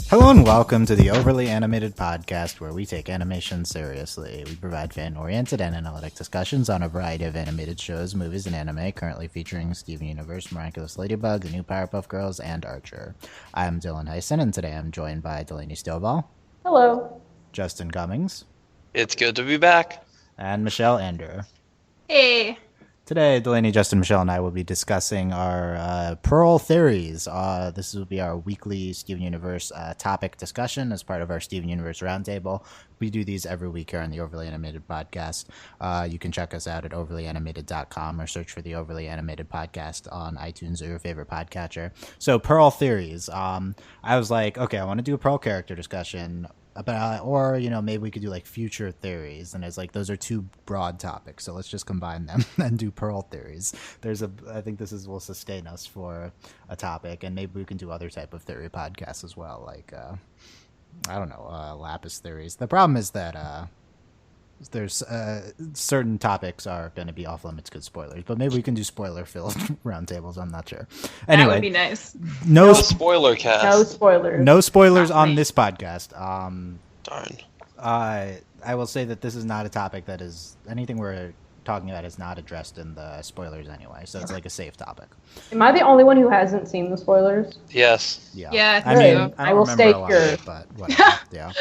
Hello and welcome to the Overly Animated Podcast, where we take animation seriously. We provide fan-oriented and analytic discussions on a variety of animated shows, movies, and anime, currently featuring Steven Universe, Miraculous Ladybug, The New Powerpuff Girls, and Archer. I'm Dylan Hysen, and today I'm joined by Delaney Stovall. Hello. Justin Cummings. It's good to be back. And Michelle Anderer. Hey. Today, Delaney, Justin, Michelle, and I will be discussing our Pearl theories. This will be our weekly Steven Universe topic discussion as part of our Steven Universe Roundtable. We do these every week here on the Overly Animated Podcast. You can check us out at overlyanimated.com or search for the Overly Animated Podcast on iTunes or your favorite podcatcher. So, Pearl theories. I was like, okay, I want to do a Pearl character discussion. Or, maybe we could do like future theories, and it's like those are two broad topics, so let's just combine them and do Pearl theories. I think will sustain us for a topic, and maybe we can do other type of theory podcasts as well, like Lapis theories. The problem is that there's certain topips are going to be off limits because spoilers, but maybe we can do spoiler-filled roundtables. I'm not sure. Anyway, that would be nice. No spoiler cast. No spoilers. No spoilers on this podcast. Darn. I will say that this is not a topic that is anything we're talking about is not addressed in the spoilers anyway, so it's like a safe topic. Am I the only one who hasn't seen the spoilers? Yes. Yeah. I will stay here, but whatever. Yeah.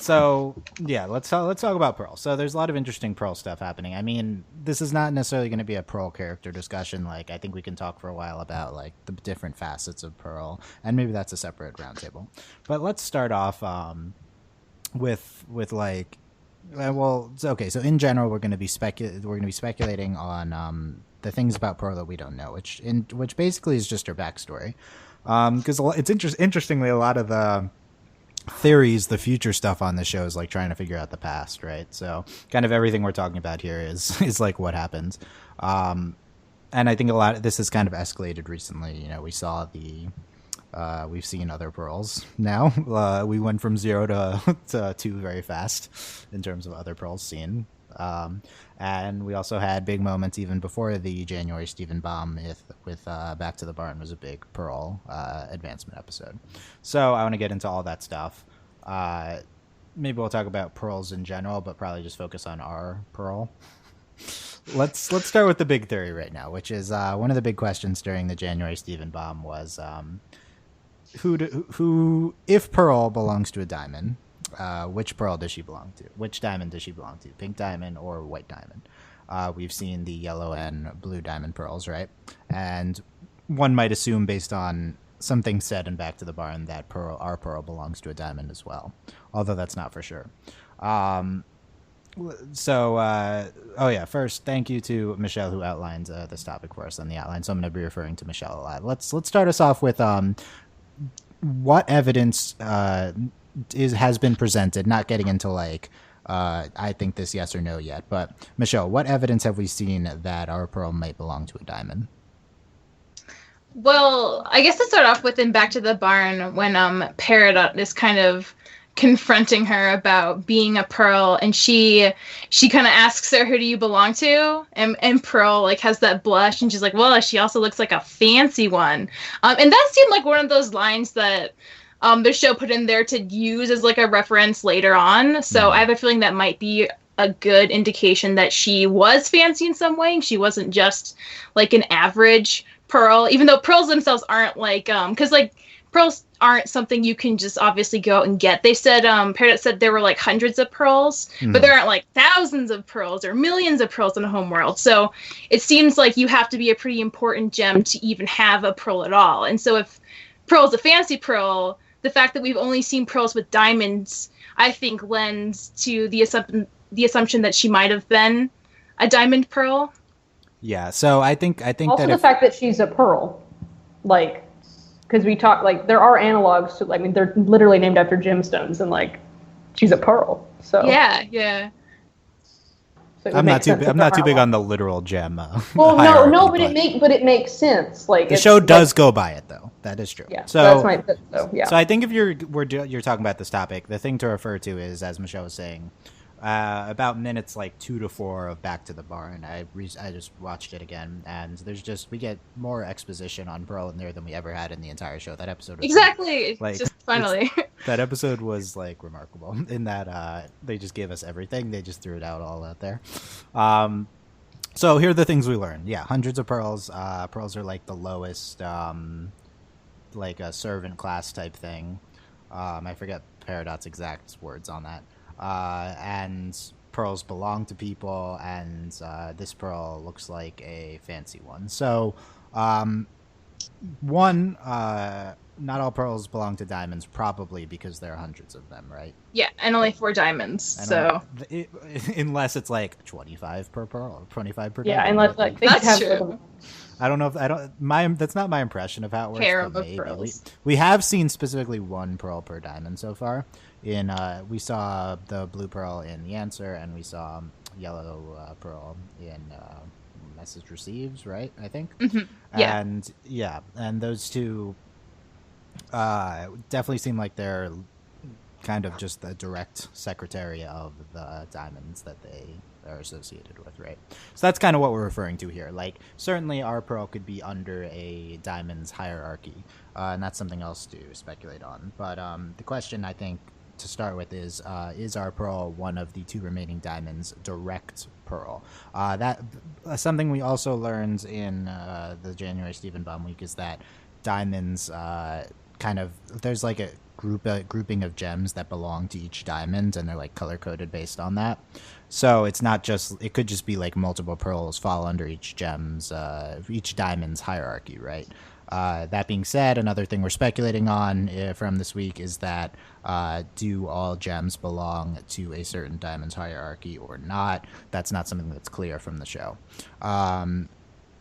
So yeah, let's talk about Pearl. So there's a lot of interesting Pearl stuff happening. I mean, this is not necessarily going to be a Pearl character discussion. Like, I think we can talk for a while about like the different facets of Pearl, and maybe that's a separate roundtable. But let's start off with like, okay. So in general, we're going to be speculating on the things about Pearl that we don't know, which basically is just her backstory. Because it's interestingly, a lot of the theories, the future stuff on the show is like trying to figure out the past, right? So kind of everything we're talking about here is like what happens. And I think a lot of this has kind of escalated recently. We saw we've seen other Pearls now. We went from 0 to 2 very fast in terms of other Pearls seen. And we also had big moments even before the January Steven bomb with Back to the Barn was a big Pearl advancement episode. So I want to get into all that stuff. Maybe we'll talk about Pearls in general, but probably just focus on our Pearl. Let's start with the big theory right now, which is one of the big questions during the January Steven bomb was who if Pearl belongs to a diamond, which Pearl does she belong to? Which diamond does she belong to? Pink diamond or white diamond? We've seen the yellow and blue diamond pearls, right? And one might assume, based on something said in Back to the Barn, that our Pearl belongs to a diamond as well, although that's not for sure. First, thank you to Michelle who outlined this topic for us on the outline. So I'm going to be referring to Michelle a lot. Let's start us off with what evidence has been presented, not getting into like I think this yes or no yet, but Michelle, what evidence have we seen that our Pearl might belong to a diamond? Well, I guess to start off with in Back to the Barn, when Peridot is kind of confronting her about being a Pearl, and she kind of asks her, who do you belong to? And Pearl like has that blush, and she's like, well, she also looks like a fancy one. And that seemed like one of those lines that the show put in there to use as like a reference later on. So I have a feeling that might be a good indication that she was fancy in some way. She wasn't just like an average Pearl, even though pearls themselves aren't like, because like pearls aren't something you can just obviously go out and get. They said, Peridot said there were like hundreds of pearls, but there aren't like thousands of pearls or millions of pearls in the home world. So it seems like you have to be a pretty important gem to even have a pearl at all. And so if Pearl's a fancy pearl, the fact that we've only seen pearls with diamonds, I think, lends to the assumption that she might have been a diamond pearl. Yeah, so I think also that the fact that she's a pearl, like, because we talk like there are analogs to, I mean, they're literally named after gemstones, and like, she's a pearl. So yeah. So I'm not too big on the literal gem. Well, no, but it makes sense. Like the show does go by it though. That is true. Yeah. So yeah. So I think if you're talking about this topic, the thing to refer to is, as Michelle was saying, about minutes like 2 to 4 of Back to the Barn. I just watched it again, and we get more exposition on Pearl in there than we ever had in the entire show. That episode was Exactly. like Just finally. that episode was like remarkable in that they just gave us everything. They just threw it all out there. So here are the things we learned. Yeah, hundreds of pearls. Pearls are like the lowest, like a servant class type thing. I forget Peridot's exact words on that. And pearls belong to people, and this pearl looks like a fancy one. So, not all pearls belong to diamonds, probably because there are hundreds of them, right? Yeah, and only 4 diamonds. So unless it's like 25 per pearl, 25 per. Yeah, diamond, unless like they That's have. true. I don't know if that's not my impression of how it works. Harem But of maybe pearls. we have seen specifically 1 pearl per diamond so far. We saw the blue pearl in the answer, and we saw yellow pearl in message receives, right? I think. Mhm. Yeah. And those two definitely seem like they're kind of just the direct secretary of the diamonds that they are associated with, right? So that's kind of what we're referring to here. Like, certainly our pearl could be under a diamond's hierarchy, and that's something else to speculate on. But the question, I think, to start with is our pearl one of the 2 remaining diamonds direct pearl? That something we also learned in the January Stephen Baum week is that diamonds there's like a grouping of gems that belong to each diamond, and they're like color coded based on that. So it could just be like multiple pearls fall under each diamond's hierarchy, right? That being said, another thing we're speculating on from this week is that do all gems belong to a certain diamond's hierarchy or not? That's not something that's clear from the show.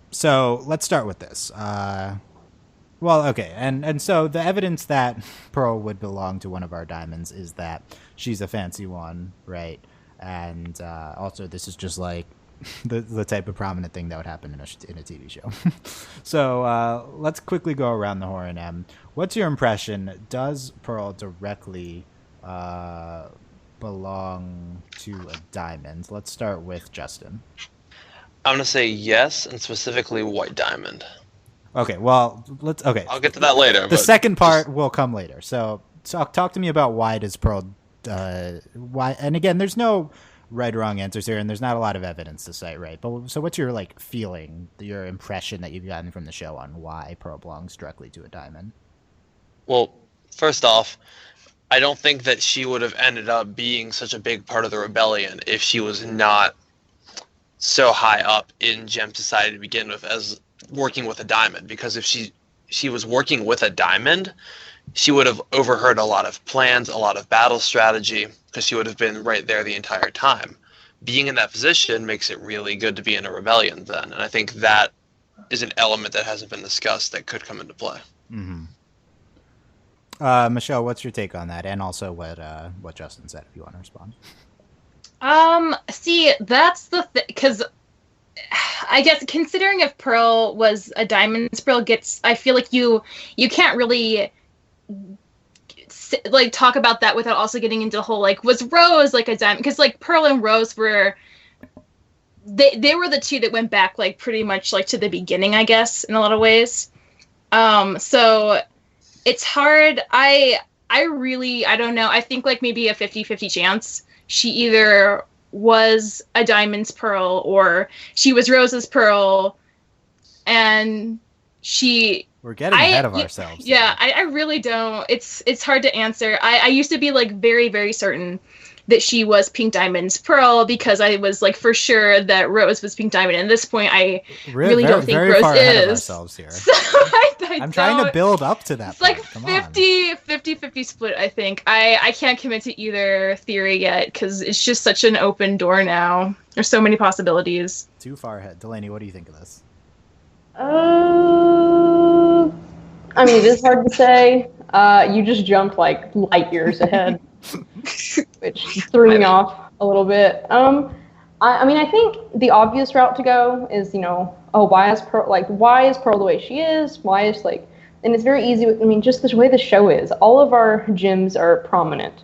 So let's start with this. And so the evidence that Pearl would belong to one of our diamonds is that she's a fancy one, right? And also this is just like the type of prominent thing that would happen in a TV show. So let's quickly go around the horn. What's your impression? Does Pearl directly belong to a diamond? Let's start with Justin. I'm going to say yes, and specifically white diamond. Okay, well, I'll get to that later. The second part will come later. So talk to me about why does Pearl... why? And again, there's no right or wrong answers here, and there's not a lot of evidence to cite, right? But so what's your feeling, your impression that you've gotten from the show on why Pearl belongs directly to a diamond? Well, first off, I don't think that she would have ended up being such a big part of the rebellion if she was not so high up in Gem Society to begin with as working with a diamond. Because if she was working with a diamond, she would have overheard a lot of plans, a lot of battle strategy, because she would have been right there the entire time. Being in that position makes it really good to be in a rebellion then, and I think that is an element that hasn't been discussed that could come into play. Mm-hmm. Michelle, what's your take on that, and also what Justin said, if you want to respond? See, that's the thing, because I guess considering if Pearl was a diamond, Pearl I feel like you can't really talk about that without also getting into the whole was Rose a diamond, because Pearl and Rose were they were the 2 that went back pretty much to the beginning, I guess, in a lot of ways. So it's hard. I don't know. I think maybe a 50-50 chance she either was a diamond's Pearl or she was Rose's Pearl, and we're getting ahead of ourselves. Yeah, I really don't. It's hard to answer. I used to be very, very certain that she was Pink Diamond's Pearl because I was for sure that Rose was Pink Diamond. And at this point, I really don't think very Rose far is. Ahead of ourselves here. So I'm trying to build up to that. It's 50-50 split, I think. I can't commit to either theory yet because it's just such an open door now. There's so many possibilities. Too far ahead. Delaney, what do you think of this? I mean, it is hard to say. You just jumped light years ahead, which threw me off a little bit. I mean, I think the obvious route to go is, why is Pearl the way she is? Why is and it's very easy. I mean, just the way the show is, all of our gems are prominent,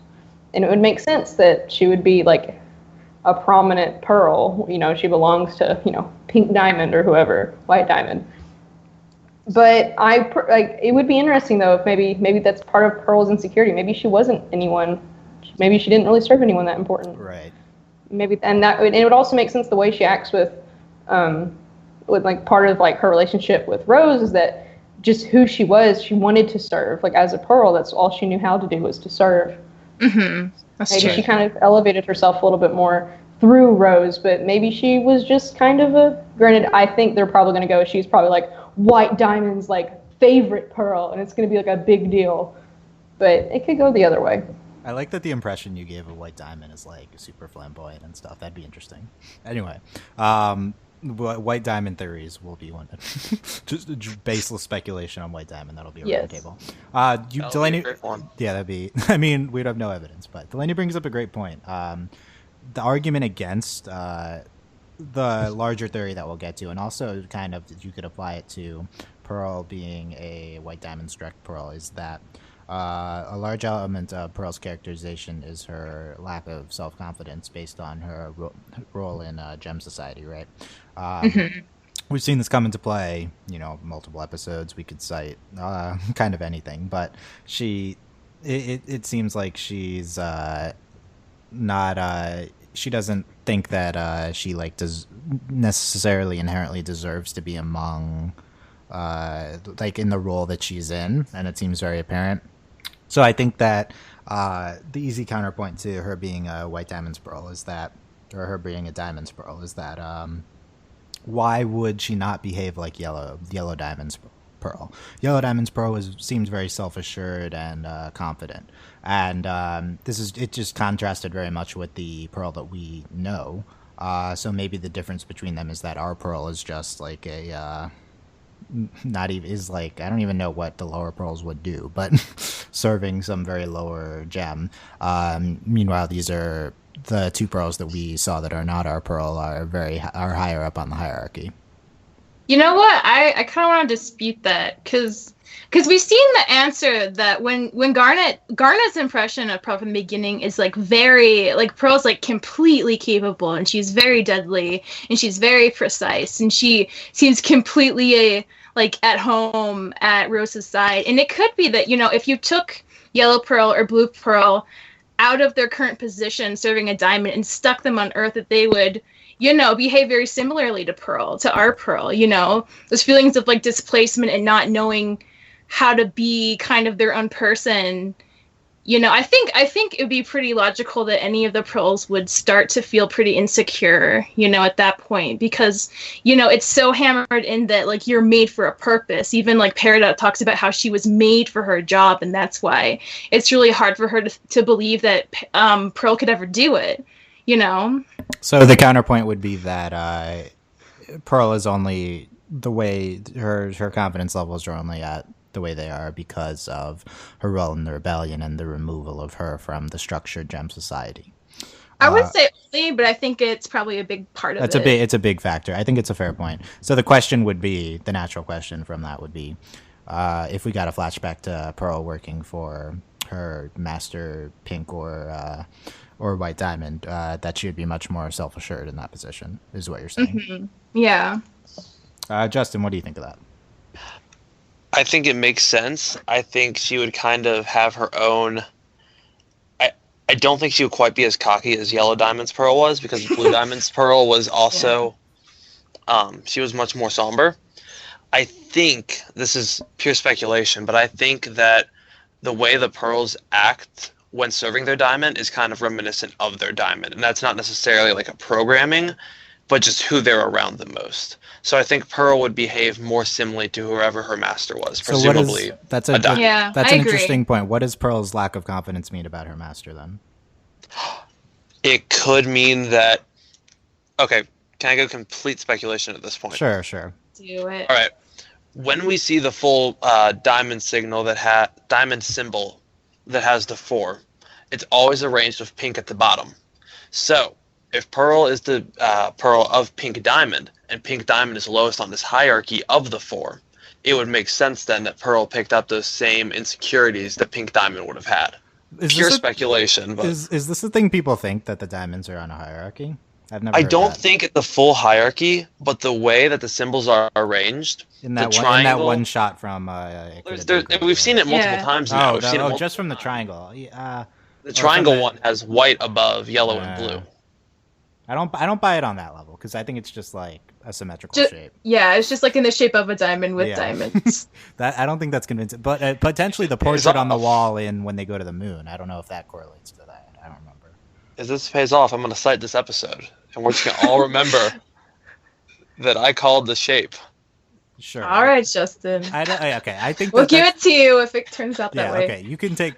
and it would make sense that she would be a prominent pearl. She belongs to, Pink Diamond or whoever, White Diamond. But it would be interesting though if maybe that's part of Pearl's insecurity. Maybe she wasn't anyone. Maybe she didn't really serve anyone that important. Right. Maybe, and it would also make sense the way she acts with like part of like her relationship with Rose is that just who she was, she wanted to serve. Like as a Pearl, that's all she knew how to do was to serve. Mm-hmm. That's true. She kind of elevated herself a little bit more through Rose, but maybe she was just kind of granted, I think they're probably going to go, she's probably like White Diamond's like favorite Pearl, and it's going to be like a big deal. But it could go the other way. I like that the impression you gave of White Diamond is like super flamboyant and stuff. That'd be interesting. Anyway, White Diamond theories will be one. Just baseless speculation on White Diamond. That'll be a roundtable. Delaney. Be a great one. Yeah, that'd be. I mean, we'd have no evidence, but Delaney brings up a great point. The argument against the larger theory that we'll get to, and also kind of you could apply it to Pearl being a White Diamond struck Pearl, is that a large element of Pearl's characterization is her lack of self-confidence based on her role in Gem Society, right? We've seen this come into play, multiple episodes. We could cite kind of anything, but it seems like she's not she doesn't think that she does necessarily inherently deserves to be among in the role that she's in, and it seems very apparent. So I think that the easy counterpoint to her being a White Diamond's Pearl is that, or her being a Diamond's Pearl, is that why would she not behave like Yellow Diamond's Pearl? Yellow Diamond's Pearl seems very self-assured and confident, and it just contrasted very much with the Pearl that we know. So maybe the difference between them is that our Pearl is just like a I don't even know what the lower Pearls would do, but serving some very lower gem. Meanwhile, these are the two Pearls that we saw that are not our Pearl are higher up on the hierarchy. You know what? I kind of want to dispute that because we've seen the answer that when Garnet's impression of Pearl from the beginning is very Pearl's completely capable, and she's very deadly, and she's very precise, and she seems completely at home at Rose's side. And it could be that if you took Yellow Pearl or Blue Pearl out of their current position serving a diamond and stuck them on Earth, that they would behave very similarly to our Pearl. Those feelings of displacement and not knowing how to be kind of their own person. I think it would be pretty logical that any of the Pearls would start to feel pretty insecure, at that point, because, it's so hammered in that, you're made for a purpose. Even, Peridot talks about how she was made for her job, and that's why it's really hard for her to believe that Pearl could ever do it, So the counterpoint would be that Pearl is only the way her confidence levels are only at the way they are because of her role in the rebellion and the removal of her from the structured Gem Society. I would say only, but I think it's probably a big part of it. It's a big factor. I think it's a fair point. So the natural question from that would be, if we got a flashback to Pearl working for her master, Pink or White Diamond, that she would be much more self-assured in that position, is what you're saying. Mm-hmm. Yeah. Justin, what do you think of that? I think it makes sense. I think she would kind of have her own. I don't think she would quite be as cocky as Yellow Diamond's Pearl was, because Blue Diamond's Pearl was also. She was much more somber. I think this is pure speculation, but I think that the way the Pearls act when serving their diamond is kind of reminiscent of their diamond, and that's not necessarily a programming, but just who they're around the most. So I think Pearl would behave more similarly to whoever her master was, presumably. That's an interesting point. What does Pearl's lack of confidence mean about her master, then? It could mean that... Okay, can I go complete speculation at this point? Sure. Do it. All right. When we see the full diamond symbol that has the 4, it's always arranged with pink at the bottom. So if Pearl is the Pearl of Pink Diamond, and Pink Diamond is lowest on this hierarchy of the 4, it would make sense then that Pearl picked up those same insecurities that Pink Diamond would have had. pure speculation. But is this the thing people think, that the diamonds are on a hierarchy? I've never. I heard don't that. think it's the full hierarchy, but the way that the symbols are arranged, in that the one, triangle, in that one shot from. We've seen it multiple times now. Oh, We've seen it just from the triangle. The triangle one has white above, yellow and blue. I don't buy it on that level, because I think it's just like a symmetrical shape. Yeah, it's just like in the shape of a diamond with diamonds. That I don't think that's convincing, but potentially the portrait on the wall when they go to the moon. I don't know if that correlates to that. I don't remember. As this pays off, I'm going to cite this episode, and we're just going to all remember that I called the shape. Sure. All right, Justin. Okay, I think we'll give it to you if it turns out that way. Okay, you can take.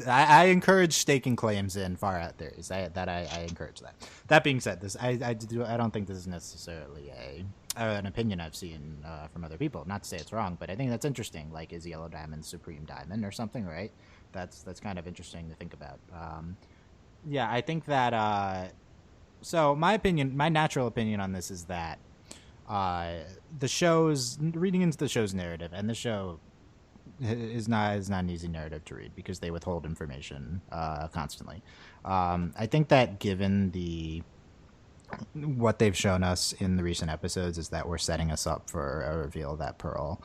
I encourage staking claims in far out theories. I encourage that. That being said, I don't think this is necessarily an opinion I've seen from other people. Not to say it's wrong, but I think that's interesting. Like, is yellow diamond supreme diamond or something? Right. That's kind of interesting to think about. I think that. So my natural opinion on this is that. Reading into the show's narrative, and the show is not an easy narrative to read because they withhold information constantly. I think that given what they've shown us in the recent episodes is that we're setting us up for a reveal that Pearl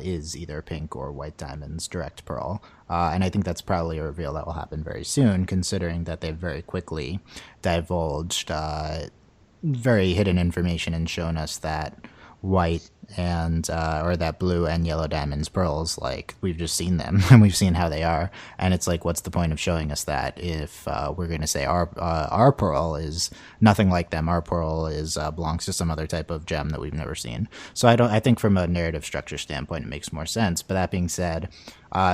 is either pink or white diamond's direct Pearl. And I think that's probably a reveal that will happen very soon, considering that they've very quickly divulged very hidden information and shown us that white and or that blue and yellow diamonds pearls, like, we've just seen them and we've seen how they are, and it's like, what's the point of showing us that if we're going to say our pearl is nothing like them? Our pearl belongs to some other type of gem that we've never seen. So I think from a narrative structure standpoint it makes more sense. But that being said,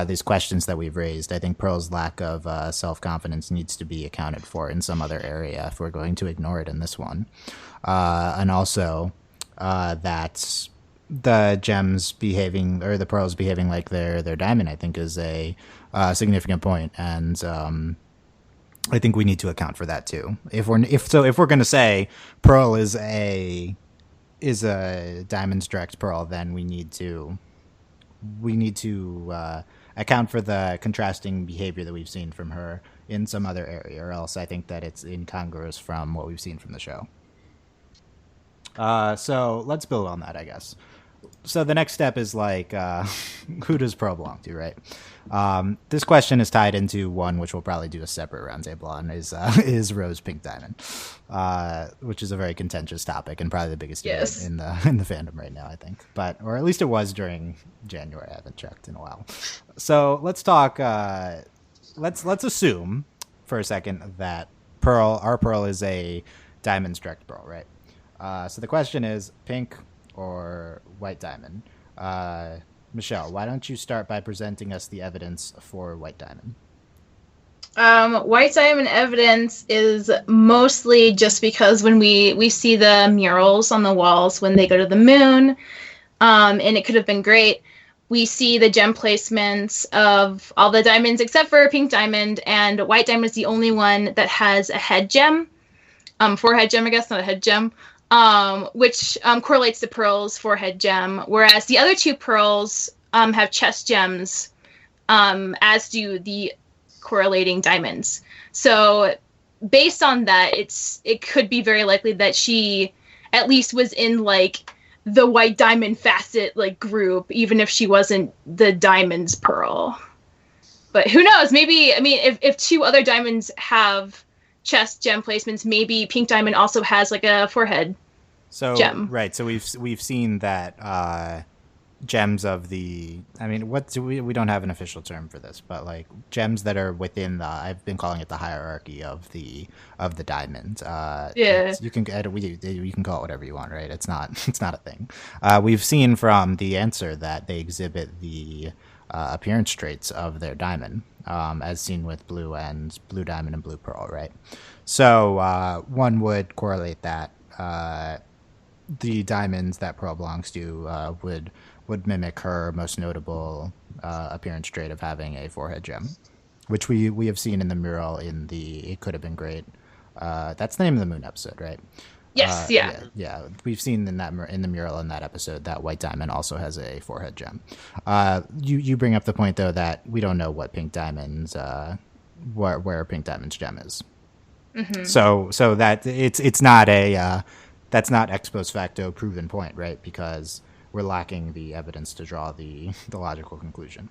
these questions that we've raised, I think Pearl's lack of self-confidence needs to be accounted for in some other area if we're going to ignore it in this one. And also that the gems behaving, or the pearls behaving like their diamond, I think is a significant point, and I think we need to account for that too. If we're going to say pearl is a diamond's direct pearl, then we need to account for the contrasting behavior that we've seen from her in some other area, or else I think that it's incongruous from what we've seen from the show. So let's build on that, I guess. So the next step is like, who does Pearl belong to, right? This question is tied into one which we'll probably do a separate roundtable on, is Rose Pink Diamond, which is a very contentious topic and probably the biggest debate in the fandom right now, I think. Or at least it was during January. I haven't checked in a while. So let's talk. Let's assume for a second that our Pearl is a diamond's direct Pearl, right? So the question is pink or white diamond. Michelle, why don't you start by presenting us the evidence for white diamond? White diamond evidence is mostly just because when we see the murals on the walls when they go to the moon, and it could have been great, we see the gem placements of all the diamonds except for pink diamond, and white diamond is the only one that has a head gem, forehead gem, I guess, not a head gem. Which correlates to Pearl's forehead gem, whereas the other two pearls have chest gems, as do the correlating diamonds. So based on that, it could be very likely that she at least was in like the white diamond facet like group, even if she wasn't the diamond's pearl. But who knows? Maybe, I mean, if two other diamonds have chest gem placements, maybe pink diamond also has like a forehead gem. Right. So we've seen that gems of the, I mean, we don't have an official term for this, but like gems that are within I've been calling it the hierarchy of the diamond. You can call it whatever you want, right? It's not a thing. We've seen from the answer that they exhibit the appearance traits of their diamond, as seen with blue diamond and blue pearl, right? So one would correlate that the diamonds that Pearl belongs to would mimic her most notable appearance trait of having a forehead gem, which we have seen in the mural in the It Could Have Been Great. That's the name of the moon episode, right? Yes, yeah. We've seen in the mural in that episode that white diamond also has a forehead gem. You bring up the point though that we don't know what pink diamond's where Pink Diamond's gem is. Mm-hmm. So that it's not a that's not ex post facto proven point, right? Because we're lacking the evidence to draw the logical conclusion.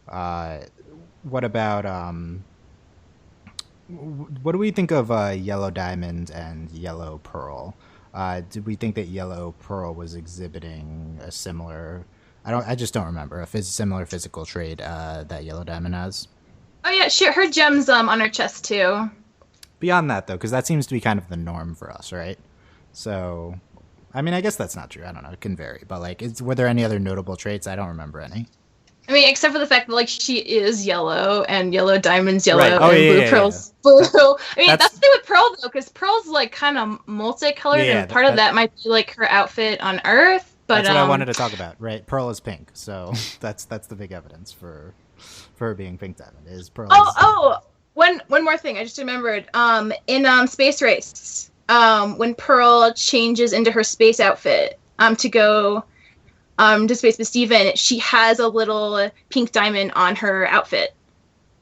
What about what do we think of Yellow Diamond and Yellow Pearl? Did we think that Yellow Pearl was exhibiting a similar? I just don't remember a similar physical trait that Yellow Diamond has. Oh yeah, her gem's on her chest too. Beyond that, though, because that seems to be kind of the norm for us, right? So, I mean, I guess that's not true. I don't know. It can vary. But, like, were there any other notable traits? I don't remember any. I mean, except for the fact that, like, she is yellow, and Yellow Diamond's yellow, right. and Blue Pearl's blue. I mean, that's the thing with Pearl, though, because Pearl's, like, kind of multicolored, and part of that might be, like, her outfit on Earth. But that's what I wanted to talk about, right? Pearl is pink, so that's the big evidence for her being Pink Diamond, is Pearl. One more thing I just remembered. In Space Race, when Pearl changes into her space outfit to go to space with Steven, she has a little pink diamond on her outfit.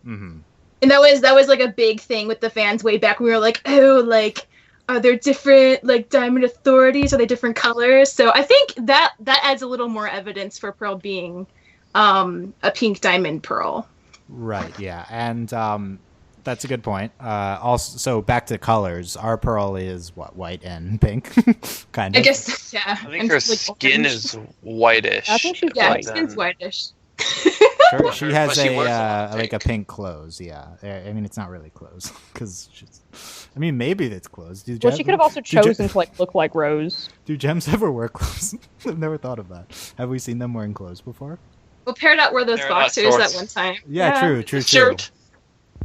Mm-hmm. And that was like a big thing with the fans way back. We were like, oh, like, are there different like diamond authorities? Are they different colors? So I think that adds a little more evidence for Pearl being a pink diamond Pearl. Right. Yeah. And that's a good point. Also, so back to colors. Our Pearl is what, white and pink, kind of. I guess, yeah. I think her skin is whitish. I think she's yeah, white. her skin's whitish. She has But she wears a like a pink clothes. Yeah, I mean it's not really clothes because she's. I mean maybe it's clothes. Well, she could have also chosen to like look like Rose. Do gems ever wear clothes? I've never thought of that. Have we seen them wearing clothes before? Well, Peridot wore those Peridot boxers shorts. that one time. Yeah, true. Shirt.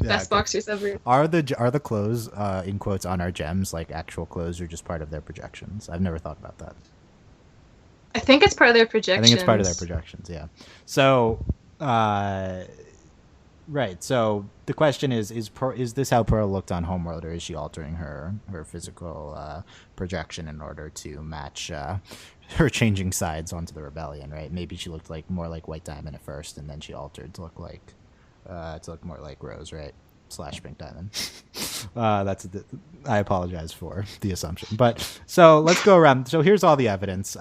Yeah, Best boxers ever. Are the clothes in quotes on our gems like actual clothes or just part of their projections? I've never thought about that. I think it's part of their projections. I think it's part of their projections. Yeah. So, right. So the question is this how Pearl looked on Homeworld, or is she altering her physical projection in order to match her changing sides onto the rebellion? Right. Maybe she looked like more like White Diamond at first, and then she altered to look more like Rose, right? / Pink Diamond. I apologize for the assumption, but so let's go around. So here's all the evidence.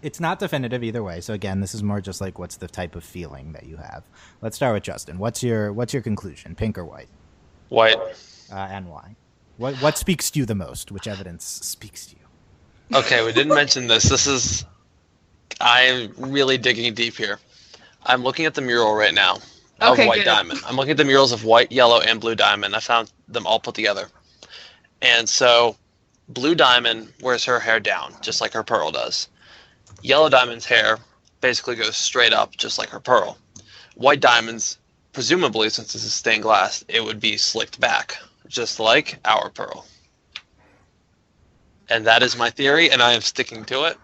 It's not definitive either way. So again, this is more just like what's the type of feeling that you have. Let's start with Justin. What's your conclusion? Pink or white? White. And why? What speaks to you the most? Which evidence speaks to you? Okay, we didn't mention this. I'm really digging deep here. I'm looking at the mural right now of White Diamond. I'm looking at the murals of White, Yellow, and Blue Diamond. I found them all put together. And so Blue Diamond wears her hair down, just like her Pearl does. Yellow Diamond's hair basically goes straight up, just like her Pearl. White Diamond's, presumably, since this is stained glass, it would be slicked back, just like our Pearl. And that is my theory, and I am sticking to it.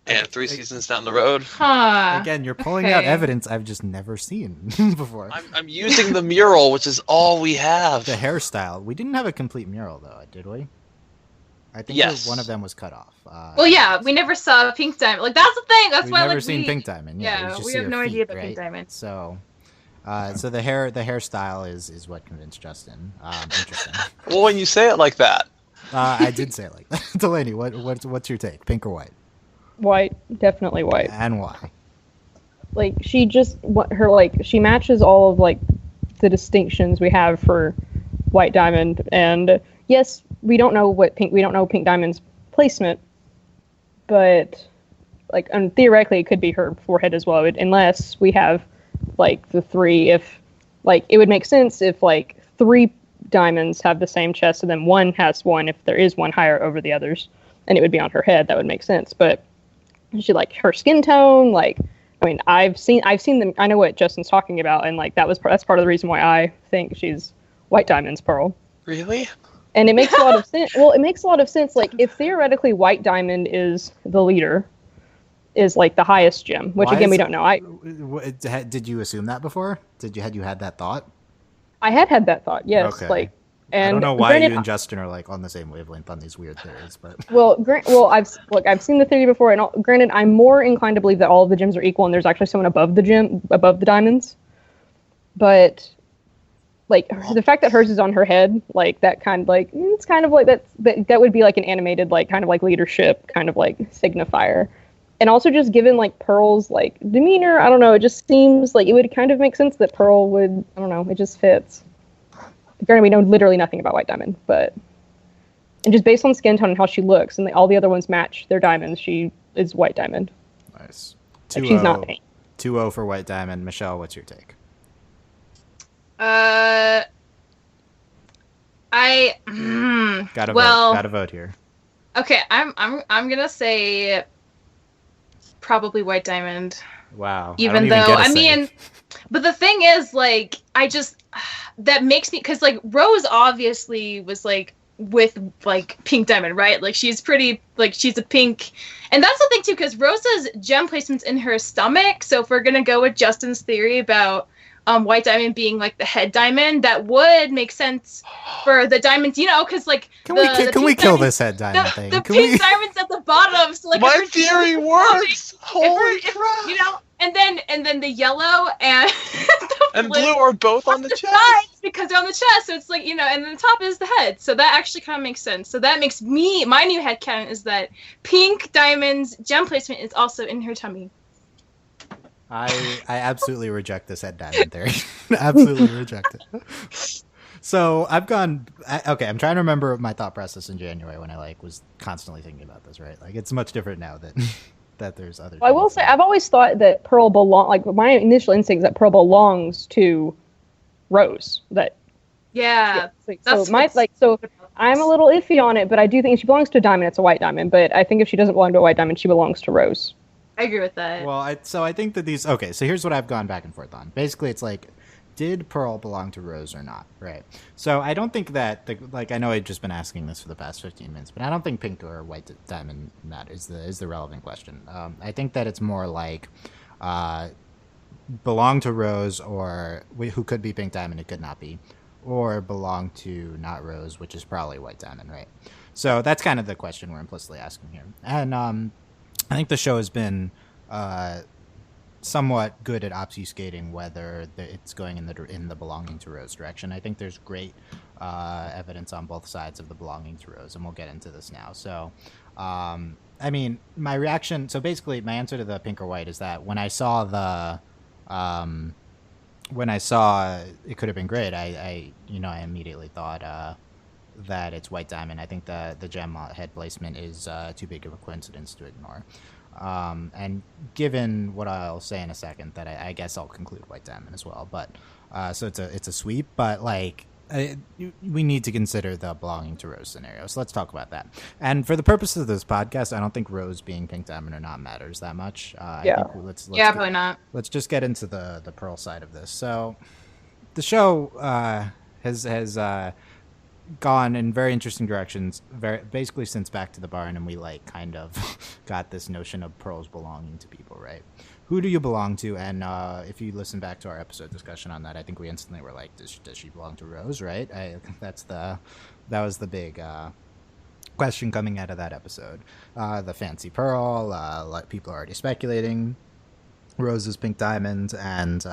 And 3 seasons down the road. Again, you're pulling out evidence I've just never seen before. I'm using the mural, which is all we have. The hairstyle. We didn't have a complete mural, though, did we? I think one of them was cut off. Well, yeah, we never saw Pink Diamond. Like, that's the thing. That's We've why never seen Pink Diamond. Yeah, we have no idea about Pink Diamond. So the hairstyle is what convinced Justin. Interesting. Well, when you say it like that. I did say it like that. Delaney, what's your take? Pink or white? White, definitely white. And why? Like she she matches all of like the distinctions we have for White Diamond, and yes, we don't know Pink Diamond's placement, but like and theoretically it could be her forehead as well, unless we have like the three. If like it would make sense if like 3 diamonds have the same chest, and then one has one. If there is one higher over the others, and it would be on her head, that would make sense, but. She like her skin tone, like I mean, I've seen them. I know what Justin's talking about, and like that's part of the reason why I think she's White Diamond's Pearl. Really? And it makes a lot of sense. Well, it makes a lot of sense. Like if theoretically White Diamond is the leader, is like the highest gem, which again we don't know. Did you assume that before? Had you had that thought? I had that thought. Yes. Okay. Like. And I don't know why you and Justin are like on the same wavelength on these weird theories, but I've seen the theory before, and granted, I'm more inclined to believe that all of the gems are equal, and there's actually someone above the diamonds. But like the fact that hers is on her head, like that kind of like it's kind of like that would be like an animated like kind of like leadership kind of like signifier. And also just given like Pearl's like demeanor, I don't know, it just seems like it would kind of make sense that Pearl would, I don't know, it just fits. Granted, we know literally nothing about White Diamond, but and just based on skin tone and how she looks, and all the other ones match their diamonds, she is White Diamond. Nice. Like, she's not Pink. 2-0 for White Diamond. Michelle, what's your take? Gotta vote here. Okay, I'm gonna say probably White Diamond. Wow. Even though I mean, but the thing is, like, I just that makes me, because like Rose obviously was like with like Pink Diamond, right? Like she's pretty, like she's a pink, and that's the thing too, because Rose's gem placement's in her stomach. So if we're gonna go with Justin's theory about White Diamond being like the head diamond, that would make sense for the diamonds, you know, because like can we kill this head diamond thing? The pink diamond's at the bottom, so like my theory works. Holy crap! You know, and then the yellow and and blue are both on the chest sides because they're on the chest. So it's like, you know, and then the top is the head. So that actually kind of makes sense. So that makes my new headcanon is that Pink Diamond's gem placement is also in her tummy. I absolutely reject this head diamond theory. Absolutely reject it. So I've gone. Okay, I'm trying to remember my thought process in January when I like was constantly thinking about this. Right, like it's much different now that there's other. Well, I will say I've always thought that Pearl my initial instinct is that Pearl belongs to Rose. Yeah. So I'm a little iffy on it, but I do think if she belongs to a diamond, it's a White Diamond. But I think if she doesn't belong to a White Diamond, she belongs to Rose. I agree with that. Well, I think that these... Okay, so here's what I've gone back and forth on. Basically, it's like, did Pearl belong to Rose or not? Right. So I don't think that... I know I've just been asking this for the past 15 minutes, but I don't think Pink or White Diamond that is the relevant question. I think that it's more like belong to Rose, or who could be Pink Diamond, it could not be, or belong to not Rose, which is probably White Diamond, right? So that's kind of the question we're implicitly asking here. And I think the show has been somewhat good at obfuscating whether it's going in the belonging to Rose direction. I think there's great evidence on both sides of the belonging to Rose, and we'll get into this now. So, I mean, my reaction. So basically, my answer to the Pink or White is that when I saw It Could Have Been Great, I immediately thought that it's White Diamond. I think the gem head placement is too big of a coincidence to ignore. And given what I'll say in a second, that I guess I'll conclude White Diamond as well. But so it's a sweep, but like we need to consider the belonging to Rose scenario. So let's talk about that. And for the purposes of this podcast, I don't think Rose being Pink Diamond or not matters that much. Yeah. Probably not. Let's just get into the Pearl side of this. So the show has gone in very interesting directions, basically since Back to the Barn, and we like kind of got this notion of pearls belonging to people, right? Who do you belong to? And if you listen back to our episode discussion on that, I think we instantly were like, does she belong to Rose, right? That was the big question coming out of that episode. The fancy pearl, like people are already speculating Rose's Pink Diamond, and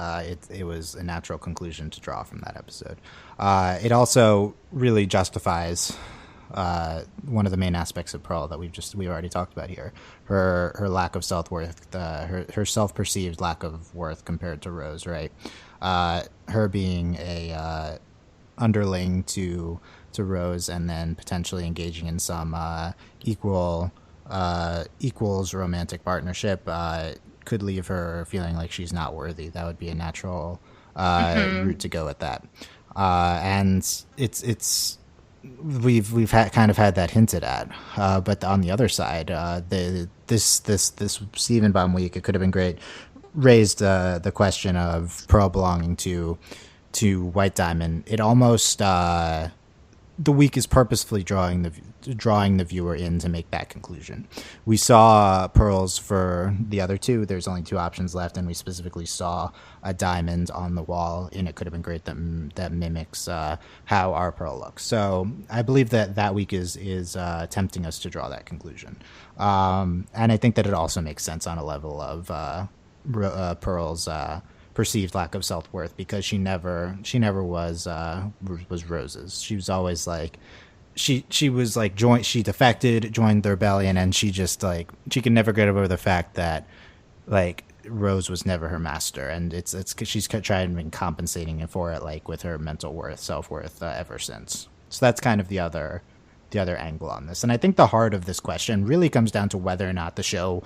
it was a natural conclusion to draw from that episode. It also really justifies one of the main aspects of Pearl that we've already talked about here. Her lack of self-worth, her self-perceived lack of worth compared to Rose, right? Her being a underling to Rose, and then potentially engaging in some equals romantic partnership could leave her feeling like she's not worthy. That would be a natural route to go with that. And we've kind of had that hinted at. But on the other side, this Steven Bomb week, It Could Have Been Great, raised the question of Pearl belonging to White Diamond. It almost the week is purposefully drawing the viewer in to make that conclusion. We saw pearls for the other two. There's only two options left, and we specifically saw a diamond on the wall, and It Could Have Been Great that mimics how our pearl looks. So I believe that week is tempting us to draw that conclusion. And I think that it also makes sense on a level of Pearl's perceived lack of self-worth because she never was Rose's. She was always like she was like she defected, joined the rebellion, and she just like she can never get over the fact that like Rose was never her master, and it's she's tried and compensating for it like with her mental worth, self-worth ever since. So that's kind of the other angle on this. And I think the heart of this question really comes down to whether or not the show's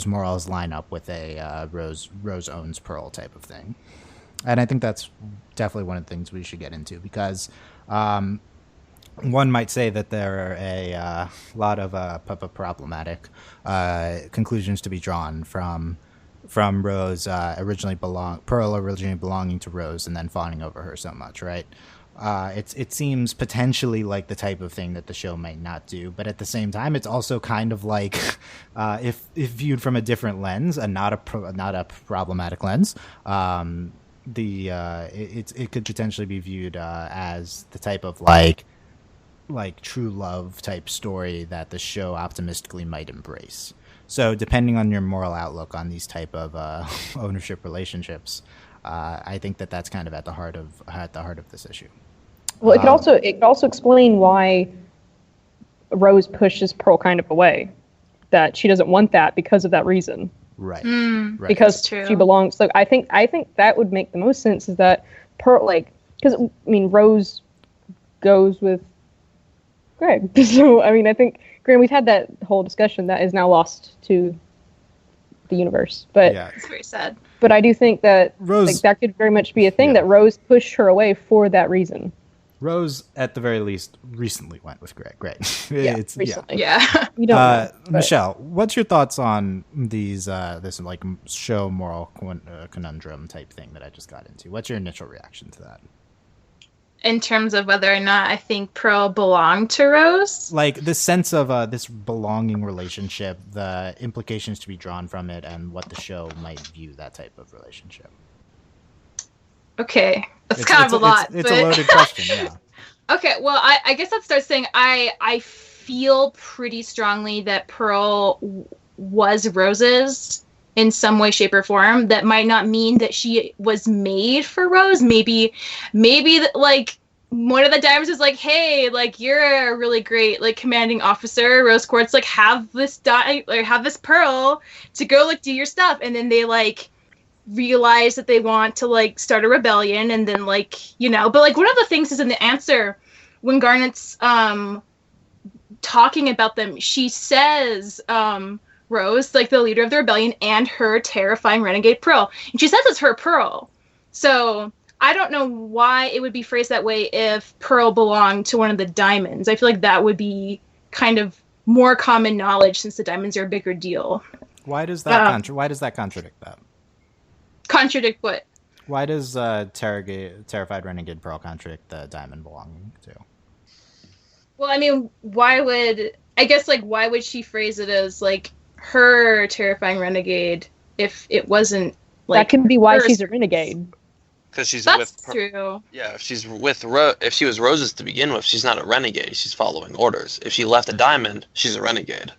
morals line up with a Rose owns Pearl type of thing. And I think that's definitely one of the things we should get into, because one might say that there are a lot of problematic conclusions to be drawn from Rose Pearl originally belonging to Rose and then fawning over her so much, right? It seems potentially like the type of thing that the show might not do, but at the same time, it's also kind of like if viewed from a different lens and not a problematic lens. It could potentially be viewed as the type of like true love type story that the show optimistically might embrace. So depending on your moral outlook on these type of ownership relationships, I think that's kind of at the heart of this issue. Well, it could also explain why Rose pushes Pearl kind of away, that she doesn't want that because of that reason. Right. Right. Because she belongs. So I think that would make the most sense, is that Pearl, like, because I mean Rose goes with Greg. So I mean I think, granted, we've had that whole discussion that is now lost to the universe, but yeah, it's very sad. But I do think that Rose, like, that could very much be a thing, that Rose pushed her away for that reason. Rose, at the very least, recently went with Greg. Great. Recently. Yeah. You don't know, Michelle, what's your thoughts on these this like show moral conundrum type thing that I just got into? What's your initial reaction to that? In terms of whether or not I think Pearl belonged to Rose? Like the sense of this belonging relationship, the implications to be drawn from it, and what the show might view that type of relationship. Okay, that's kind of a lot. It's a loaded question, yeah. Okay, well, I guess that starts saying I feel pretty strongly that Pearl was Rose's in some way, shape, or form. That might not mean that she was made for Rose. Maybe like one of the diamonds is like, hey, like you're a really great like commanding officer. Rose Quartz, like have this Pearl to go like do your stuff, and then they like realize that they want to like start a rebellion, and then like but like one of the things is in the answer when Garnet's talking about them, she says Rose, like the leader of the rebellion, and her terrifying renegade Pearl, and she says it's her Pearl. So I don't know why it would be phrased that way if Pearl belonged to one of the diamonds. I feel like that would be kind of more common knowledge, since the diamonds are a bigger deal. Why does that why does that contradict that? Contradict what? Why does terrified renegade Pearl contradict the diamond belonging to? Well, I mean, why would she phrase it as like her terrifying renegade if it wasn't like that? Can be why she's a renegade. Because she's That's true. Yeah, if she was Rose's to begin with, she's not a renegade. She's following orders. If she left a diamond, she's a renegade.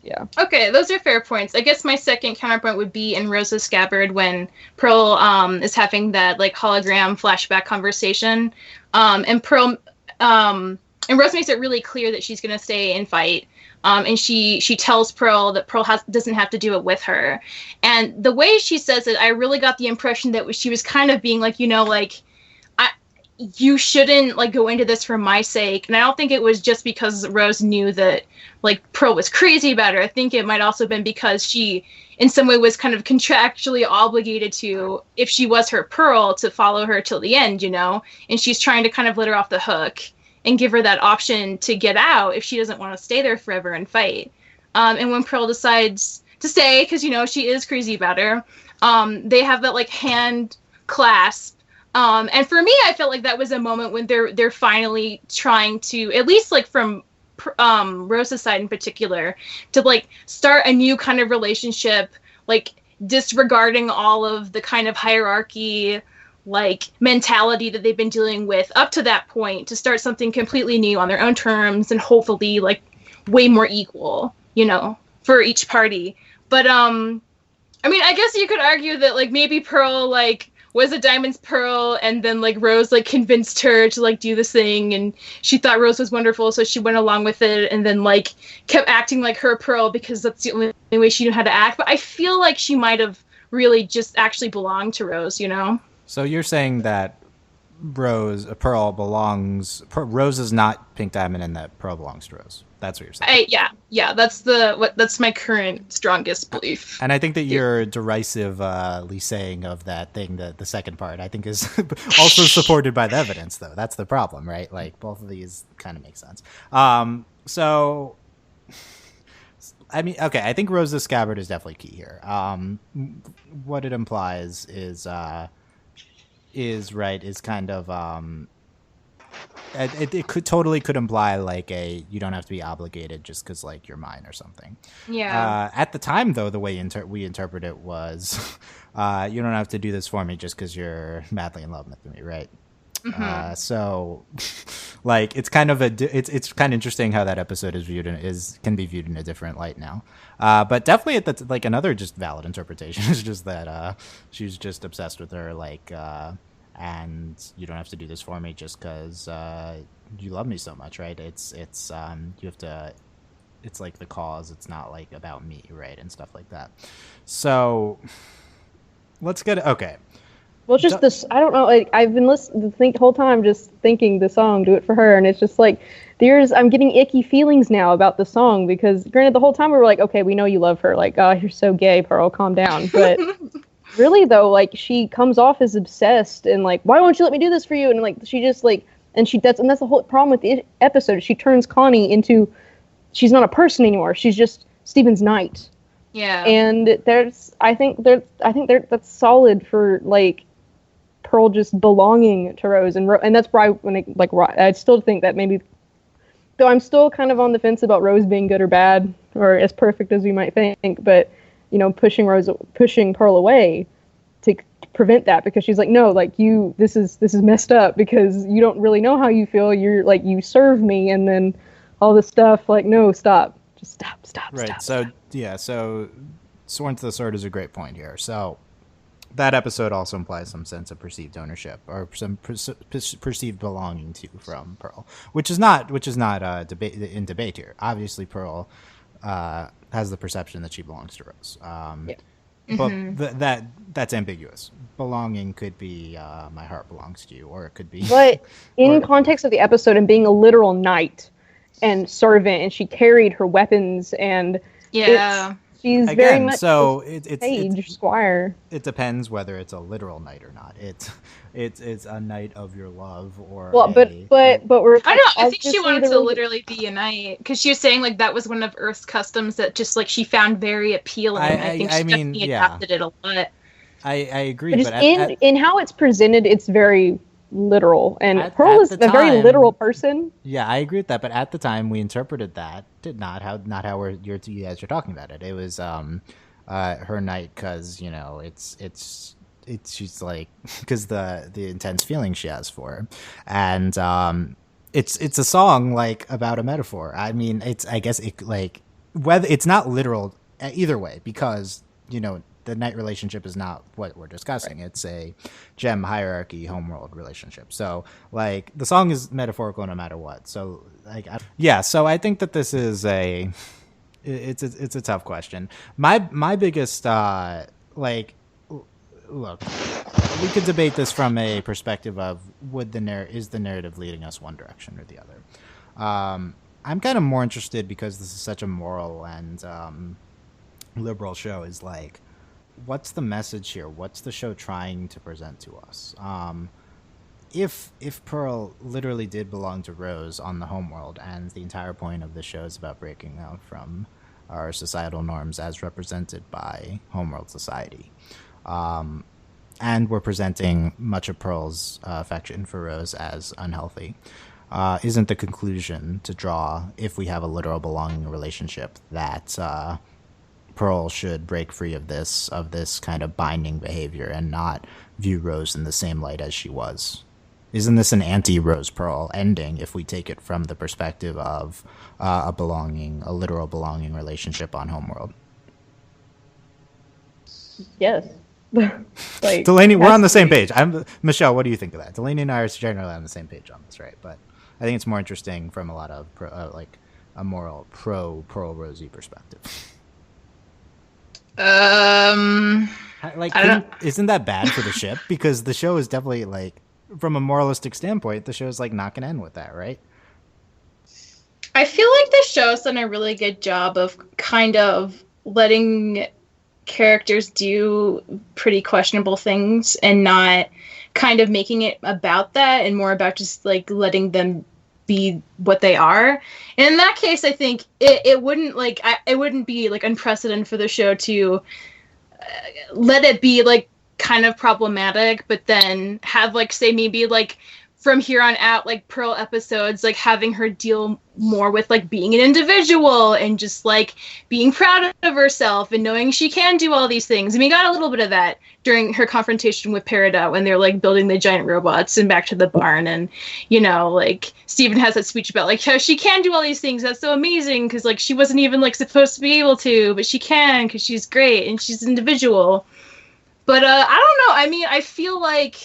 Yeah. Okay, those are fair points. I guess my second counterpoint would be in Rose's scabbard when Pearl is having that like hologram flashback conversation, and Pearl and Rose makes it really clear that she's going to stay and fight. And she tells Pearl that Pearl doesn't have to do it with her. And the way she says it, I really got the impression that she was kind of being like, you shouldn't like go into this for my sake. And I don't think it was just because Rose knew that like Pearl was crazy about her. I think it might also have been because she in some way was kind of contractually obligated to, if she was her Pearl, to follow her till the end, and she's trying to kind of let her off the hook and give her that option to get out if she doesn't want to stay there forever and fight. And when Pearl decides to stay, because, she is crazy about her, they have that, like, hand clasp. And for me, I felt like that was a moment when they're finally trying to, at least, like, from Rose's side in particular, to, like, start a new kind of relationship, like, disregarding all of the kind of hierarchy, like mentality that they've been dealing with up to that point, to start something completely new on their own terms and hopefully like way more equal, for each party. But I mean, I guess you could argue that like maybe Pearl like was a Diamond's Pearl, and then like Rose like convinced her to like do this thing, and she thought Rose was wonderful, so she went along with it, and then like kept acting like her Pearl because that's the only way she knew how to act. But I feel like she might have really just actually belonged to Rose, you know? So you're saying that Rose is not Pink Diamond, and that Pearl belongs to Rose. That's what you're saying. Yeah. That's my current strongest belief. And I think that you're derisively saying of that thing, that the second part, I think is also supported by the evidence, though. That's the problem, right? Like, both of these kind of make sense. So, I mean, okay, I think Rose's scabbard is definitely key here. What it implies is kind of it could imply like you don't have to be obligated just because like you're mine or something. Yeah. At the time, though, the way we interpret it was you don't have to do this for me just because you're madly in love with me, right? Mm-hmm. So like it's kind of it's kind of interesting how that episode can be viewed in a different light now. But definitely like another just valid interpretation is just that she's just obsessed with her, like and you don't have to do this for me just because you love me so much, right? It's you have to. It's like the cause. It's not like about me, right, and stuff like that. So let's get okay. Well, just this. I don't know. Like I've been listening the whole time, just thinking the song "Do It for Her," and it's just like I'm getting icky feelings now about the song because, granted, the whole time we were like, okay, we know you love her. Like, oh, you're so gay, Pearl, calm down. But really, though, like she comes off as obsessed and like, why won't you let me do this for you? And like she just like, and that's the whole problem with the episode. She turns Connie into, she's not a person anymore. She's just Steven's knight. Yeah. And I think that's solid for like Pearl just belonging to Rose, and that's why I still think that maybe, though I'm still kind of on the fence about Rose being good or bad or as perfect as we might think, but you know, pushing Pearl away to prevent that, because she's like, no, like this is messed up because you don't really know how you feel. You're like, you serve me, and then all this stuff, like, no, stop, just stop. Right. Stop, so stop. Yeah. So Sworn to the Sword is a great point here. So that episode also implies some sense of perceived ownership or some perceived belonging to from Pearl, which is not in debate here. Obviously, Pearl has the perception that she belongs to Rose. Yeah. But Mm-hmm. that's ambiguous. Belonging could be my heart belongs to you, or it could be. But in context of the episode and being a literal knight and servant, and she carried her weapons, and Yeah. she's Again, very much so it's it's squire. It depends whether it's a literal knight or not. It's a knight of your love, or Well, but we're. I don't. I think she obviously wanted to the- literally be a knight because she was saying like that was one of Earth's customs that just like she found very appealing. I think she definitely adapted it a lot. I agree, Just but in how it's presented, it's very literal, and Pearl at is the a very time- literal person. yeah, I agree with that. But at the time, we interpreted that not how you guys are talking about it. It was her knight because she's like, because the intense feeling she has for her, and it's a song like about a metaphor. I mean, I guess whether it's not literal either way, because the knight relationship is not what we're discussing. Right. It's a gem hierarchy homeworld relationship. So like the song is metaphorical no matter what. So like so I think that this is it's a tough question. My biggest look, we could debate this from a perspective of is the narrative leading us one direction or the other. I'm kind of more interested, because this is such a moral and liberal show, is like, what's the message here? What's the show trying to present to us? If Pearl literally did belong to Rose on the homeworld, and the entire point of the show is about breaking out from our societal norms as represented by homeworld society, and we're presenting much of Pearl's affection for Rose as unhealthy, isn't the conclusion to draw, if we have a literal belonging relationship, that Pearl should break free of this kind of binding behavior and not view Rose in the same light as she was? Isn't this an anti-Rose Pearl ending if we take it from the perspective of a literal belonging relationship on Homeworld? Yes. Like, Delaney, we're on the same page. Michelle. What do you think of that? Delaney and I are generally on the same page on this, right? But I think it's more interesting from a lot of a moral pro Rosie perspective. Isn't that bad for the ship? Because the show is definitely like, from a moralistic standpoint, the show is like not going to end with that, right? I feel like the show's done a really good job of kind of letting characters do pretty questionable things and not kind of making it about that and more about just like letting them be what they are. And in that case, I think it wouldn't it wouldn't be like unprecedented for the show to let it be like kind of problematic, but then have like, say, maybe like from here on out, like Pearl episodes, like having her deal more with like being an individual and just like being proud of herself and knowing she can do all these things. And we got a little bit of that during her confrontation with Peridot when they're like building the giant robots and back to the barn. And, you know, like Steven has that speech about like how she can do all these things. That's so amazing because like she wasn't even like supposed to be able to, but she can because she's great and she's an individual. But I don't know. I mean, I feel like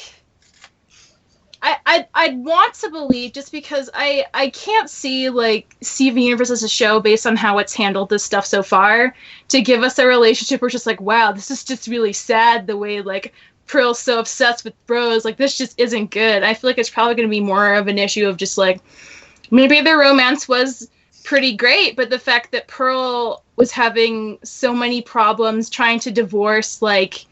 I'd want to believe, just because I can't see like Steven Universe as a show based on how it's handled this stuff so far to give us a relationship where it's just like, wow, this is just really sad the way like Pearl's so obsessed with Rose. Like this just isn't good. I feel like it's probably going to be more of an issue of just like maybe their romance was pretty great, but the fact that Pearl was having so many problems trying to divorce like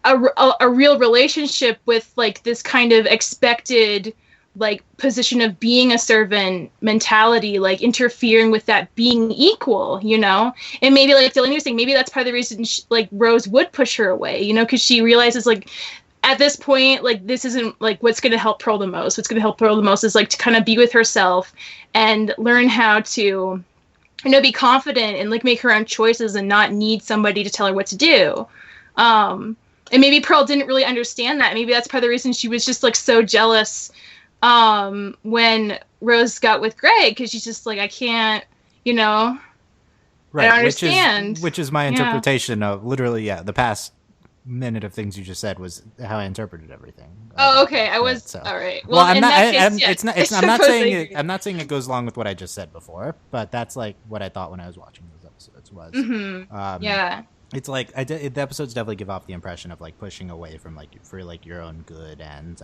a real relationship with like this kind of expected like position of being a servant mentality, like interfering with that being equal, you know? And maybe like Delaney was saying, maybe that's part of the reason like Rose would push her away, you know, because she realizes like at this point, like this isn't like what's going to help Pearl the most. What's going to help Pearl the most is like to kind of be with herself and learn how to, you know, be confident and like make her own choices and not need somebody to tell her what to do. And maybe Pearl didn't really understand that. Maybe that's part of the reason she was just like so jealous when Rose got with Greg, because she's just like, I can't, you know, right, I don't understand. Which is my interpretation of literally, the past minute of things you just said was how I interpreted everything. Oh, okay. I was so. All right. Well, I'm not saying it goes along with what I just said before, but that's like what I thought when I was watching those episodes was. Yeah. It's like the episodes definitely give off the impression of like pushing away from like for like your own good, and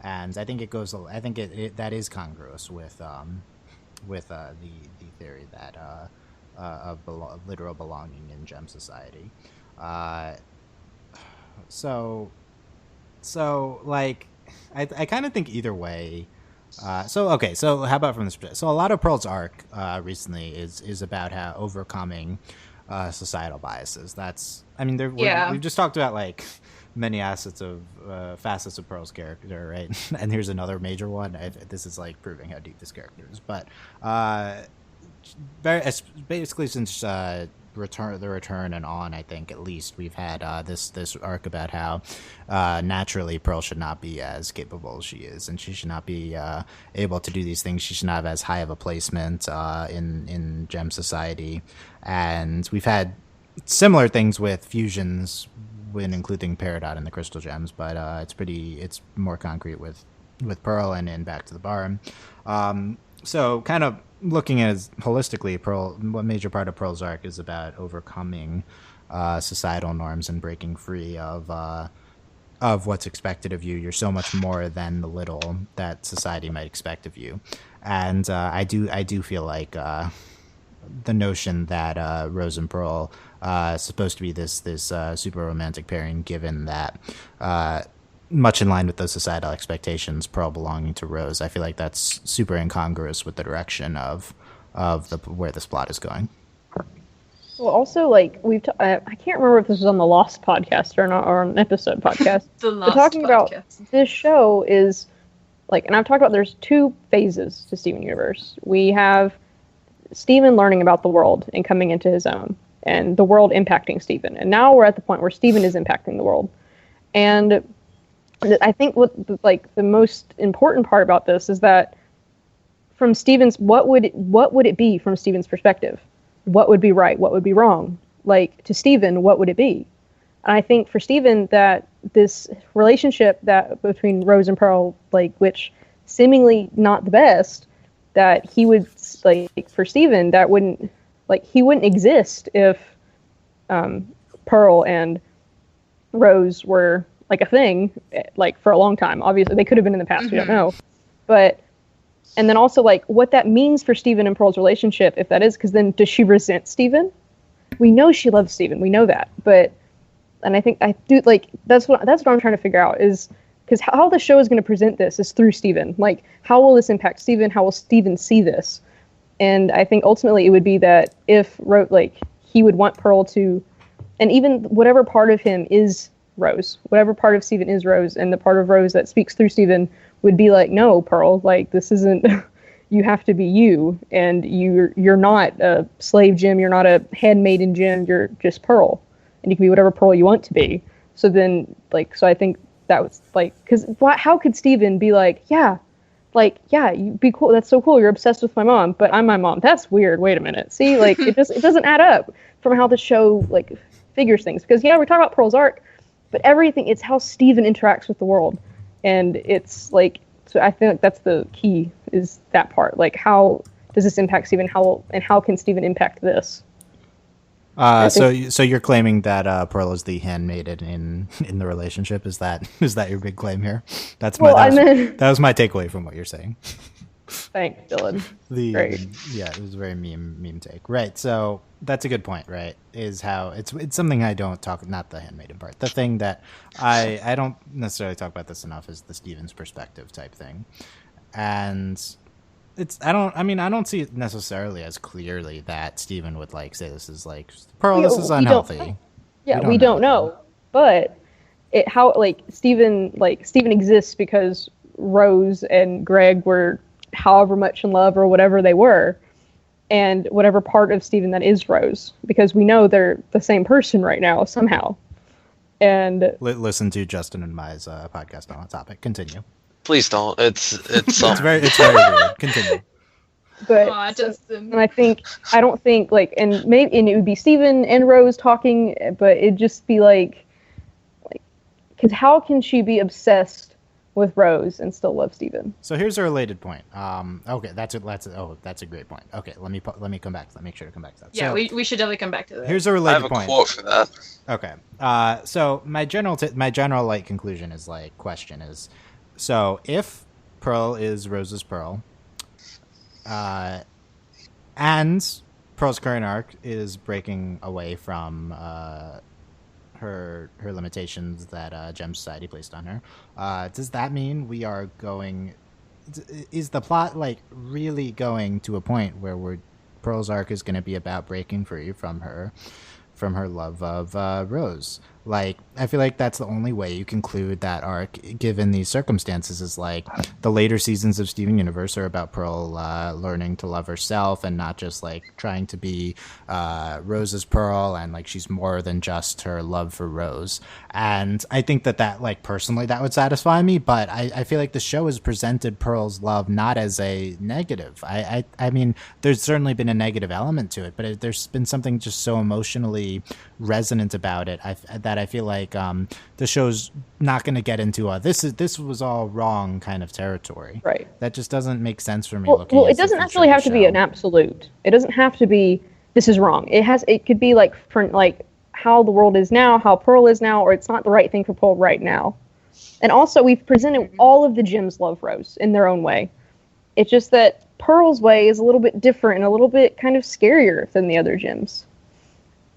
I think it goes. I think that is congruous with the theory that of literal belonging in gem society. So like I kind of think either way. So how about from this? So a lot of Pearl's arc recently is about how overcoming societal biases. We've just talked about like many facets of Pearl's character, right? And here's another major one. This is like proving how deep this character is. But basically since the return and on, I think at least we've had this arc about how naturally Pearl should not be as capable as she is, and she should not be able to do these things. She should not have as high of a placement in gem society. And we've had similar things with fusions when including Peridot and the crystal gems, but it's more concrete with Pearl and in Back to the Barn. So kind of looking at it holistically, Pearl, what major part of Pearl's arc is about overcoming societal norms and breaking free of what's expected of you. You're so much more than the little that society might expect of you. And I do feel like the notion that Rose and Pearl is supposed to be this super romantic pairing, given that much in line with those societal expectations, Pearl belonging to Rose, I feel like that's super incongruous with the direction of where this plot is going. Well, also, like I can't remember if this was on the Lost podcast or not, or an episode podcast. The Lost talking podcast. About this show is like, and I've talked about there's two phases to Steven Universe. We have Steven learning about the world and coming into his own, and the world impacting Steven. And now we're at the point where Steven is impacting the world. And I think what the most important part about this is that from Steven's, what would it be from Steven's perspective? What would be right? What would be wrong? Like, to Steven, what would it be? And I think for Steven that this relationship that between Rose and Pearl, like, which seemingly not the best, that he would, like, for Steven, that wouldn't, like, he wouldn't exist if Pearl and Rose were, like, a thing, like, for a long time. Obviously, they could have been in the past, we don't know. But, and then also, like, what that means for Steven and Pearl's relationship, if that is, because then does she resent Steven? We know she loves Steven, we know that, but, and I think I do, like, that's what I'm trying to figure out, is because how the show is going to present this is through Steven. Like, how will this impact Steven? How will Steven see this? And I think ultimately it would be that if, like, he would want Pearl to, and even whatever part of him is Rose, whatever part of Steven is Rose, and the part of Rose that speaks through Steven would be like, no, Pearl, like, this isn't, you have to be you, and you're not a slave Jim, you're not a handmaiden Jim, you're just Pearl, and you can be whatever Pearl you want to be. So then, like, so I think that was, like, because how could Steven be like, yeah, you be cool, that's so cool, you're obsessed with my mom, but I'm my mom, that's weird, wait a minute, see, like, it doesn't add up from how the show, like, figures things, because, yeah, we're talking about Pearl's arc, but everything, it's how Steven interacts with the world, and it's, like, so I think that's the key, is that part, like, how does this impact Steven, how can Steven impact this? So you're claiming that Pearl is the handmaiden in the relationship? Is that your big claim here? That was my takeaway from what you're saying. Thanks, Dylan. Great. Yeah, it was a very meme take. Right. So that's a good point. Right. Is how it's something I don't talk, not the handmaiden part. The thing that I don't necessarily talk about this enough is the Steven's perspective type thing, and. I don't see it necessarily as clearly that Steven would, like, say this is, like, Pearl, this is unhealthy. We don't know. But Steven exists because Rose and Greg were however much in love or whatever they were, and whatever part of Steven that is Rose, because we know they're the same person right now somehow. And listen to Justin and Mai's podcast on the topic. Continue. Please don't. It's very weird. Continue. But and I don't think like, and it would be Steven and Rose talking, but it'd just be like, because how can she be obsessed with Rose and still love Steven? So here's a related point. Okay, that's a great point. Okay, let me come back to that. Make sure to come back to that. Yeah, we should definitely come back to that. Here's a related point. I have a quote for that. Okay. So my general like conclusion is like question is. So if Pearl is Rose's Pearl, and Pearl's current arc is breaking away from her limitations that Gem Society placed on her, does that mean we are going? Is the plot like really going to a point where Pearl's arc is going to be about breaking free from her love of Rose? Like, I feel like that's the only way you conclude that arc, given these circumstances, is like the later seasons of Steven Universe are about Pearl learning to love herself and not just like trying to be Rose's Pearl, and like she's more than just her love for Rose. And I think that like personally that would satisfy me, but I feel like the show has presented Pearl's love not as a negative. I mean, there's certainly been a negative element to it, but there's been something just so emotionally resonant about it that I feel like the show's not going to get into this was all wrong kind of territory. Right. That just doesn't make sense for me. Well, it doesn't actually have to be an absolute. It doesn't have to be this is wrong. It could be like for like how the world is now, how Pearl is now, or it's not the right thing for Pearl right now. And also, we've presented all of the Gems love Rose in their own way. It's just that Pearl's way is a little bit different and a little bit kind of scarier than the other Gems.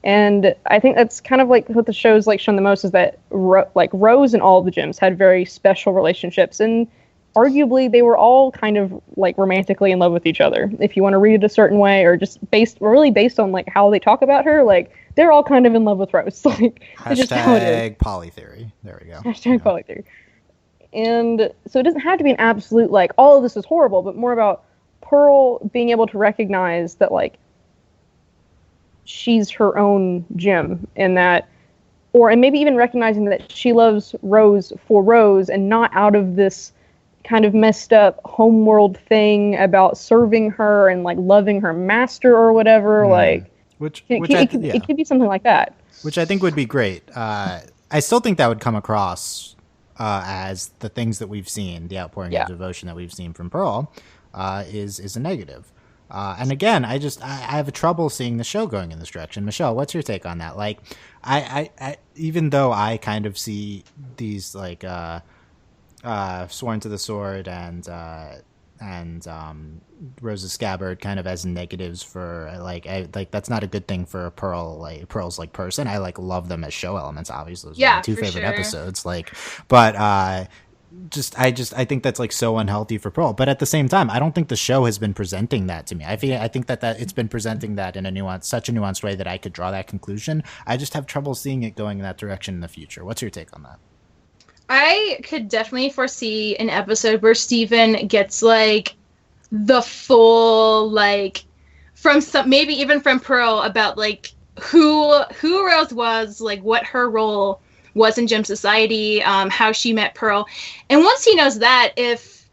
And I think that's kind of like what the show's like shown the most is that Rose and all the Gems had very special relationships, and arguably they were all kind of like romantically in love with each other. If you want to read it a certain way, or just based on like how they talk about her, like they're all kind of in love with Rose. Like it's just how it is. Poly theory. There we go. Hashtag poly theory. And so it doesn't have to be an absolute like all of this is horrible, but more about Pearl being able to recognize that like she's her own Gem, and maybe even recognizing that she loves Rose for Rose and not out of this kind of messed up homeworld thing about serving her and like loving her master or whatever. Like It could be something like that. Which I think would be great. I still think that would come across as the things that we've seen, the outpouring of devotion that we've seen from Pearl, is a negative. And again, I have a trouble seeing the show going in this direction. Michelle, what's your take on that? Like, I even though I kind of see these like Sworn to the Sword and Rose's Scabbard kind of as negatives for like that's not a good thing for Pearl's like person. I like love them as show elements. Obviously, those are my two favorite episodes. Like, but I think that's like so unhealthy for Pearl. But at the same time, I don't think the show has been presenting that to me. I think that it's been presenting that in such a nuanced way that I could draw that conclusion. I just have trouble seeing it going in that direction in the future. What's your take on that? I could definitely foresee an episode where Steven gets like the full like from some, maybe even from Pearl, about like who Rose was, like what her role was in Gem Society, how she met Pearl. And once he knows that, if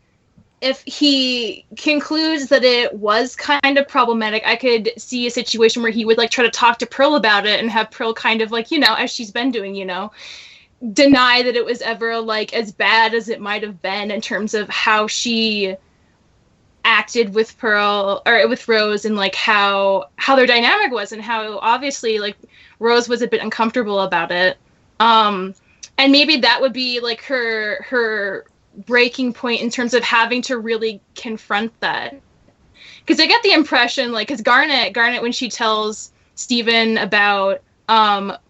he concludes that it was kind of problematic, I could see a situation where he would like try to talk to Pearl about it and have Pearl kind of like, as she's been doing, deny that it was ever like as bad as it might have been in terms of how she acted with Pearl or with Rose, and like how their dynamic was, and how obviously like Rose was a bit uncomfortable about it. And maybe that would be like her breaking point in terms of having to really confront that. Because I get the impression, like, because Garnet, when she tells Steven about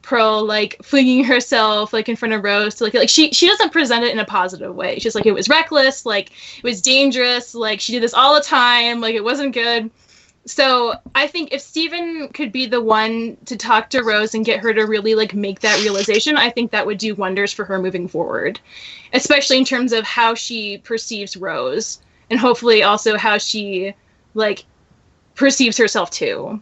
Pearl like flinging herself like in front of Rose, to, like she doesn't present it in a positive way. She's like, it was reckless, like it was dangerous, like she did this all the time, like it wasn't good. So I think if Steven could be the one to talk to Rose and get her to really like make that realization, I think that would do wonders for her moving forward, especially in terms of how she perceives Rose, and hopefully also how she like perceives herself too.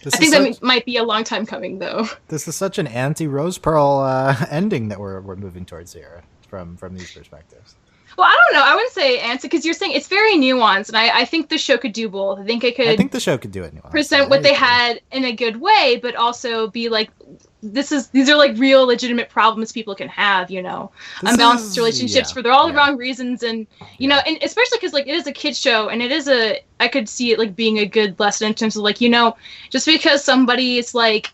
I think that might be a long time coming, though. This is such an anti-Rose Pearl ending that we're moving towards here from these perspectives. Well, I don't know. I wouldn't say anti, because you're saying it's very nuanced, and I think the show could do both. I think the show could do it nuanced. Present what they had in a good way, but also be like, these are like real legitimate problems people can have, unbalanced relationships for all the wrong reasons, and and especially because like it is a kids show, and I could see it like being a good lesson in terms of like, just because somebody is like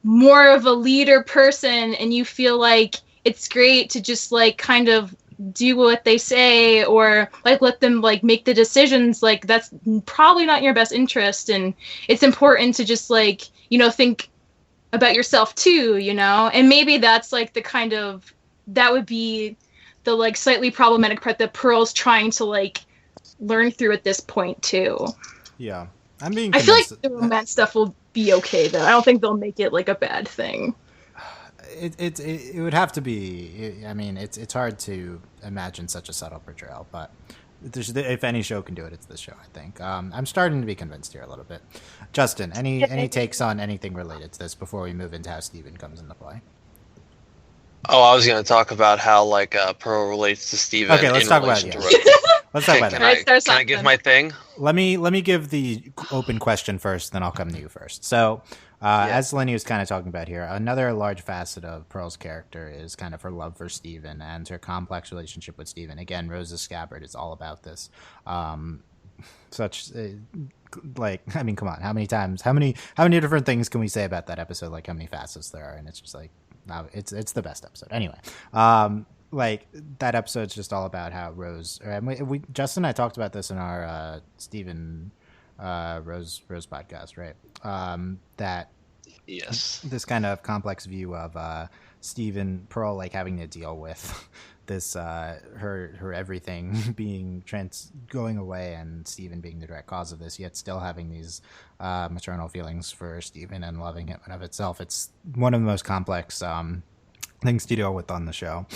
more of a leader person and you feel like it's great to just like kind of do what they say or like let them like make the decisions, like that's probably not in your best interest, and it's important to just like think about yourself too, and maybe that's like the kind of, that would be the like slightly problematic part that Pearl's trying to like learn through at this point too. Yeah, I feel like the romance stuff will be okay though. I don't think they'll make it like a bad thing. It would have to be. I mean, it's hard to imagine such a subtle portrayal, but if any show can do it, it's this show, I think. I'm starting to be convinced here a little bit. Justin, any takes on anything related to this before we move into how Steven comes into play? Oh, I was going to talk about how like Pearl relates to Steven. Okay, let's talk about it. Let's talk about that. Can I give my thing? Let me give the open question first, then I'll come to you first. So, as Delaney was kind of talking about here, another large facet of Pearl's character is kind of her love for Steven and her complex relationship with Steven. Again, Rose's Scabbard is all about this. Like, I mean, come on, how many different things can we say about that episode? Like, how many facets there are, and it's just like, no, it's the best episode. Anyway, like that episode's just all about how Rose. We Justin and I talked about this in our Steven Rose podcast, right? That yes, this kind of complex view of Steven Pearl like having to deal with this her everything being going away, and Steven being the direct cause of this, yet still having these maternal feelings for Steven and loving him in of itself. It's one of the most complex things to deal with on the show,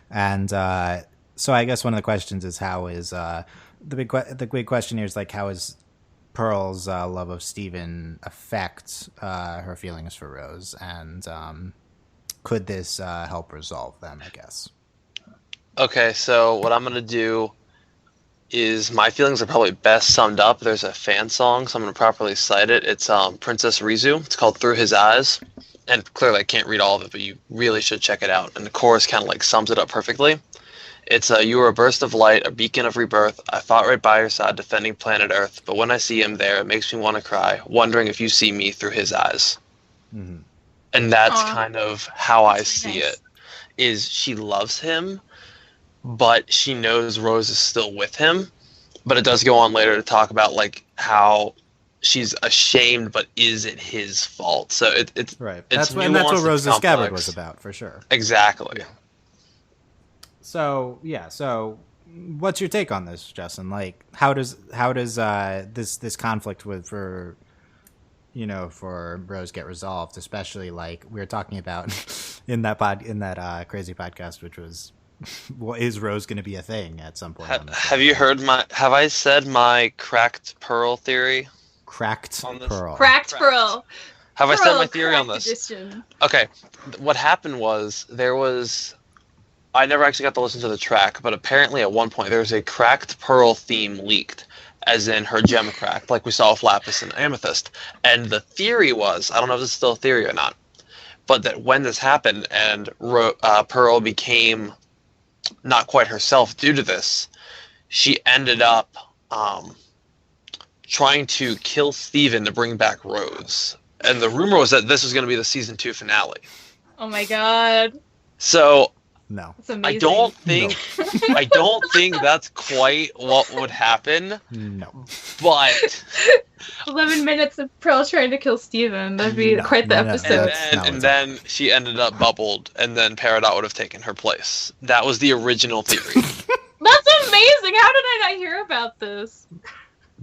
and so I guess one of the questions is how is the big question here is like, how is Pearl's love of Steven affect her feelings for Rose, and could this help resolve them, I guess? Okay, so what I'm going to do my feelings are probably best summed up. There's a fan song, so I'm going to properly cite it. It's Princess Rizu. It's called Through His Eyes. And clearly I can't read all of it, but you really should check it out. And the chorus kind of like sums it up perfectly. It's you were a burst of light, a beacon of rebirth. I fought right by your side, defending planet Earth. But when I see him there, it makes me want to cry, wondering if you see me through his eyes. Mm-hmm. And that's kind of how I see it. Is she loves him, but she knows Rose is still with him. But it does go on later to talk about like how she's ashamed, but is it his fault? So it's right. That's what Rose's Scabbard was about, for sure. Exactly. Yeah. So what's your take on this, Justin? Like, how does this conflict for Rose get resolved? Especially like we were talking about in that crazy podcast, which was, well, is Rose going to be a thing at some point? Have you heard have I said my cracked pearl theory? Cracked pearl. Cracked pearl. Have I said my theory on this? Edition. Okay. What happened was I never actually got to listen to the track, but apparently at one point there was a cracked pearl theme leaked, as in her gem cracked, like we saw with Lapis and Amethyst. And the theory was, I don't know if this is still a theory or not, but that when this happened and Pearl became not quite herself due to this, she ended up trying to kill Steven to bring back Rose. And the rumor was that this was going to be the season 2 finale. Oh my god. So no, I don't think I don't think that's quite what would happen. No, but 11 minutes of Pearl trying to kill Steven. That'd be quite the episode. And then she ended up bubbled, and then Peridot would have taken her place. That was the original theory. That's amazing. How did I not hear about this?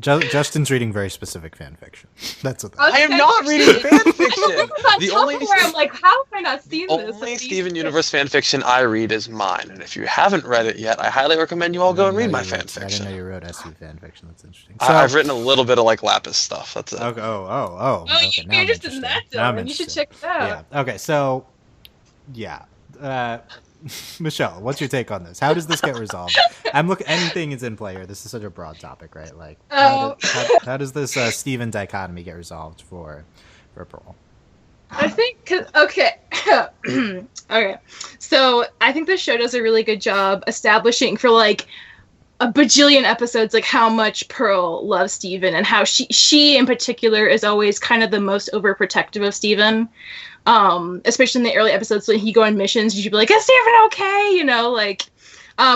Justin's reading very specific fan fiction. That's what. I am not reading fan fiction. The only I'm like, how have I not seen this? Only Steven Universe fan fiction I read is mine, and if you haven't read it yet, I highly recommend you all go and read my fan fiction. I didn't know you wrote SU fan fiction. That's interesting. So, I've written a little bit of like Lapis stuff. That's it. Okay. Okay, you're interested in that, Dylan. You should check it out. Yeah. Okay. So, yeah. Michelle, what's your take on this? How does this get resolved? Anything is in play here. This is such a broad topic, right? Like, how does this Steven dichotomy get resolved for Pearl? I think, okay. So I think the show does a really good job establishing for like a bajillion episodes, like how much Pearl loves Steven and how she in particular is always kind of the most overprotective of Steven. Especially in the early episodes when he go on missions, you should be like, is Steven okay?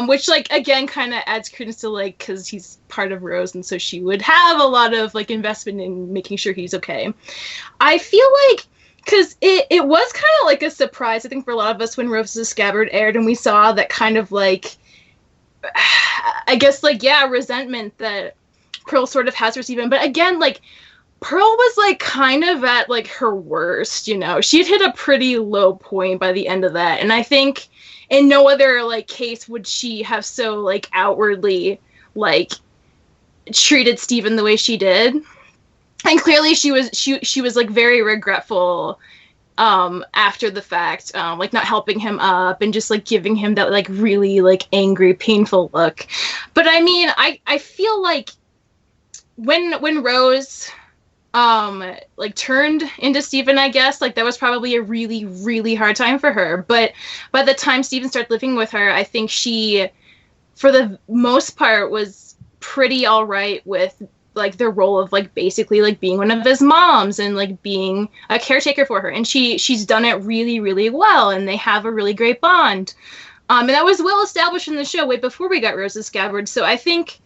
Which like again kind of adds credence to like because he's part of Rose, and so she would have a lot of like investment in making sure he's okay. I feel like because it was kind of like a surprise, I think, for a lot of us when Rose's Scabbard aired, and we saw that kind of like, I guess like resentment that Pearl sort of has for Steven, but again like. Pearl was, like, kind of at, like, her worst, She'd hit a pretty low point by the end of that. And I think in no other, like, case would she have so, like, outwardly, like, treated Steven the way she did. And clearly she was like, very regretful after the fact, like, not helping him up and just, like, giving him that, like, really, like, angry, painful look. But, I mean, I feel like when Rose... like turned into Steven, I guess, like that was probably a really, really hard time for her. But by the time Steven started living with her, I think she, for the most part, was pretty all right with like the role of like basically like being one of his moms and like being a caretaker for her. And she's done it really, really well, and they have a really great bond. And that was well established in the show way before we got Rose's Scabbard. So I think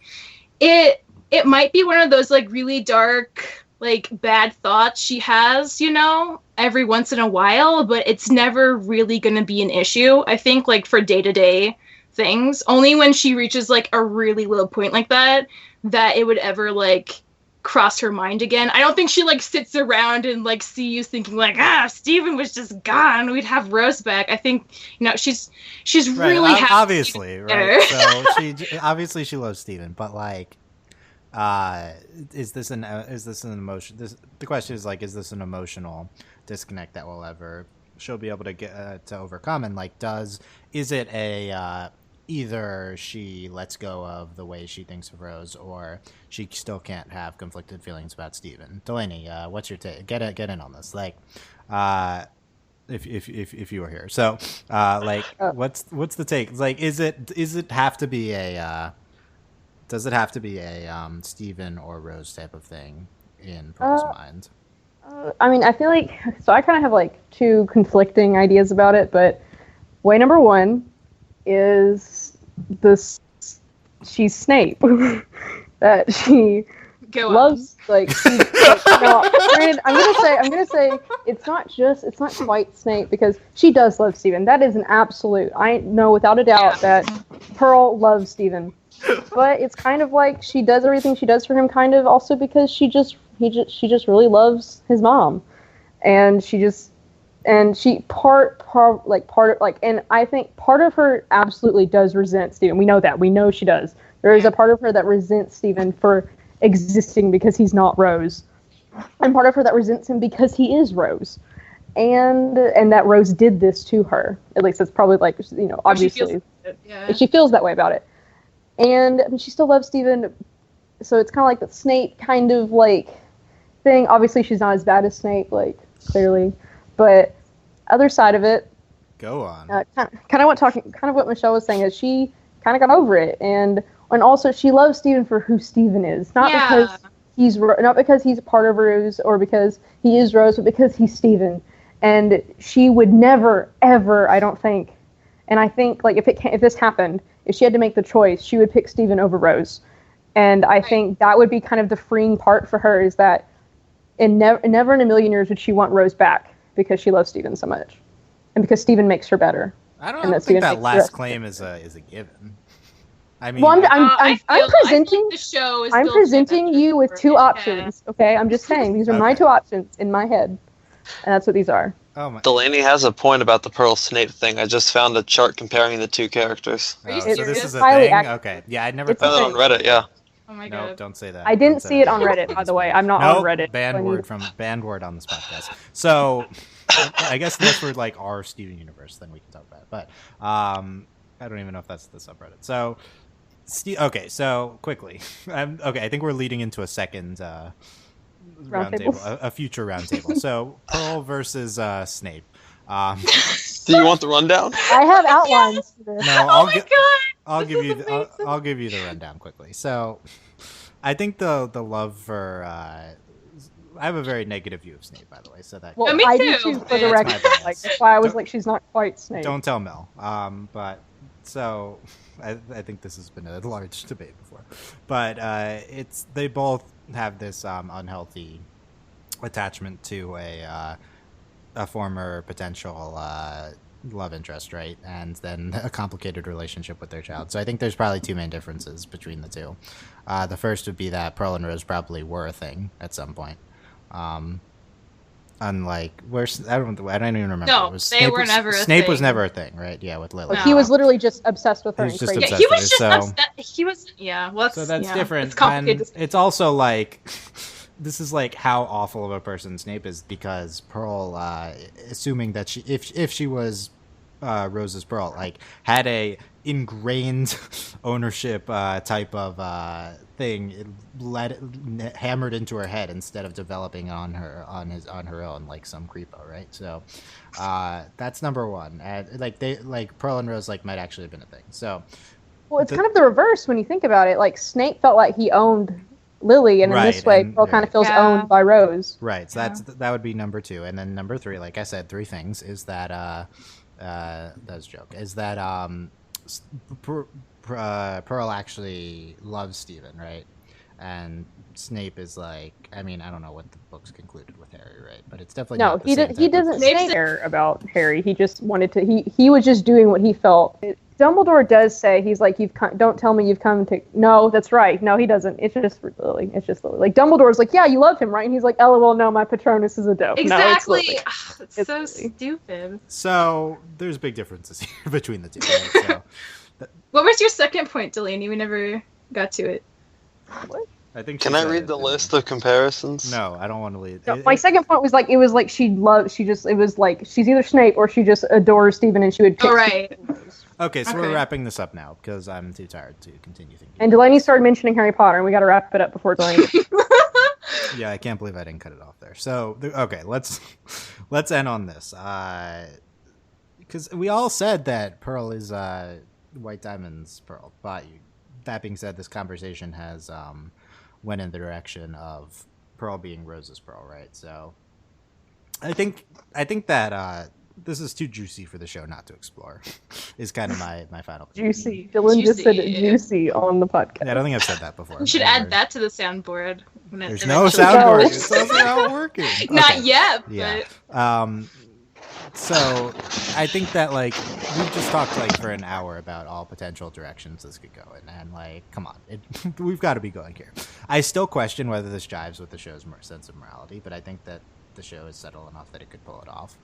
it might be one of those like really dark, like bad thoughts she has, every once in a while, but it's never really going to be an issue. I think like for day-to-day things, only when she reaches like a really low point like that it would ever like cross her mind again. I don't think she like sits around and like sees thinking like, Steven was just gone, we'd have Rose back. I think, she's right, really happy. Obviously, right? So she loves Steven, but like, is this an emotion? The question is like, is this an emotional disconnect that she'll be able to get to overcome? And like, is it a either she lets go of the way she thinks of Rose, or she still can't have conflicted feelings about Steven. Delaney, what's your take? Get in on this. Like, if you were here, so what's the take? Like, does it have to be a Steven or Rose type of thing in Pearl's mind? I mean, I feel like, so I kind of have like two conflicting ideas about it, but way number one is she's Snape. That she loves, like, no, granted, I'm gonna say it's not quite Snape, because she does love Steven. That is an absolute, I know without a doubt that Pearl loves Steven. But it's kind of like she does everything she does for him kind of also because she just really loves his mom. And and I think part of her absolutely does resent Steven. We know that. We know she does. There is a part of her that resents Steven for existing because he's not Rose. And part of her that resents him because he is Rose. And that Rose did this to her. At least that's probably like, obviously. She feels that way about it. And I mean, she still loves Steven, so it's kind of like the Snape kind of like thing. Obviously, she's not as bad as Snape, like, clearly, but other side of it. Go on. Kind of what Michelle was saying is she kind of got over it, and also she loves Steven for who Steven is, not because he's a part of Rose or because he is Rose, but because he's Steven, and she would never ever, I don't think, and I think like if this happened. If she had to make the choice, she would pick Steven over Rose. And I think that would be kind of the freeing part for her, is that never in a million years would she want Rose back because she loves Steven so much. And because Steven makes her better. I don't think that last claim is a given. I mean, well, I'm presenting the show is I'm presenting you with two options, okay? I'm just saying, these are my two options in my head. And that's what these are. Oh my. Delaney has a point about the Pearl Snape thing. I just found a chart comparing the two characters. Oh, so this is a thing? Okay. Yeah, I'd never Found it on Reddit, yeah. Oh my god. No, don't say that. I didn't see it on Reddit, by the way. I'm not on Reddit. Banned word on this podcast. So, I guess unless we're like our Steven Universe, then we can talk about it. But I don't even know if that's the subreddit. So, okay, so quickly. I think we're leading into a second roundtable, a future roundtable. So, Pearl versus Snape. Do you want the rundown? I have outlines for this. No, I'll give you the rundown quickly. So, I think the love for I have a very negative view of Snape, by the way. So that me I too. do too, for the record. Like, that's why I was like, she's not quite Snape. Don't tell Mel. But so I think this has been a large debate before. But they both have this unhealthy attachment to a former potential love interest, right? And then a complicated relationship with their child. So I think there's probably two main differences between the two. The first would be that Pearl and Rose probably were a thing at some point. Unlike I don't even remember. No, they were never a thing. Snape was never a thing, right? Yeah, with Lily. Like, he was literally just obsessed with her. He was just crazy. obsessed he was with just her, obsessed. He was, yeah. Well, so that's different. It's complicated. And it's also like this is like how awful of a person Snape is, because Pearl, assuming that if she was Rose's Pearl, like had a ingrained ownership type of thing, hammered into her head instead of developing on her own like some creepo, right? So that's number one. Pearl and Rose might actually have been a thing. So well, it's kind of the reverse when you think about it. Like, Snape felt like he owned Lily, and in this way, Pearl kind of feels owned by Rose. Right. So that would be number two, and then number three, like I said, three things is that that's a joke. Is that Pearl actually loves Steven, right? And Snape is like, I mean, I don't know what the books concluded with Harry, right? But it's definitely not the same he doesn't care about Harry. He just wanted to. He was just doing what he felt. Dumbledore does say, he's like, don't tell me you've come to. No, that's right. No, he doesn't. It's just Lily. It's just Lily. Like, Dumbledore's like, yeah, you love him, right? And he's like, LOL, no, my Patronus is a dope. Exactly. No, it's so stupid. So there's big differences here between the two. Right? So, what was your second point, Delaney? We never got to it. What? I think. Can I read the list of comparisons? No, I don't want to read. No, my second point was like, it was like she's either Snape or she just adores Steven, and she would pick. Oh, right. Okay, so Okay. we're wrapping this up now because I'm too tired to continue thinking. And Delaney started mentioning Harry Potter, and we got to wrap it up before Delaney. Yeah, I can't believe I didn't cut it off there. So, okay, let's end on this. Because we all said that Pearl is White Diamond's Pearl, but that being said, this conversation has went in the direction of Pearl being Rose's Pearl, right? So, I think that this is too juicy for the show not to explore. Is kind of my final. Juicy. Dylan just said it juicy on the podcast. Yeah, I don't think I've said that before. We should add that to the soundboard. There's no soundboard. It's also not working. Not yet, Yeah. but So I think that like we've just talked like for an hour about all potential directions this could go in, and like, come on, we've got to be going here. I still question whether this jives with the show's sense of morality, but I think that the show is settled enough that it could pull it off.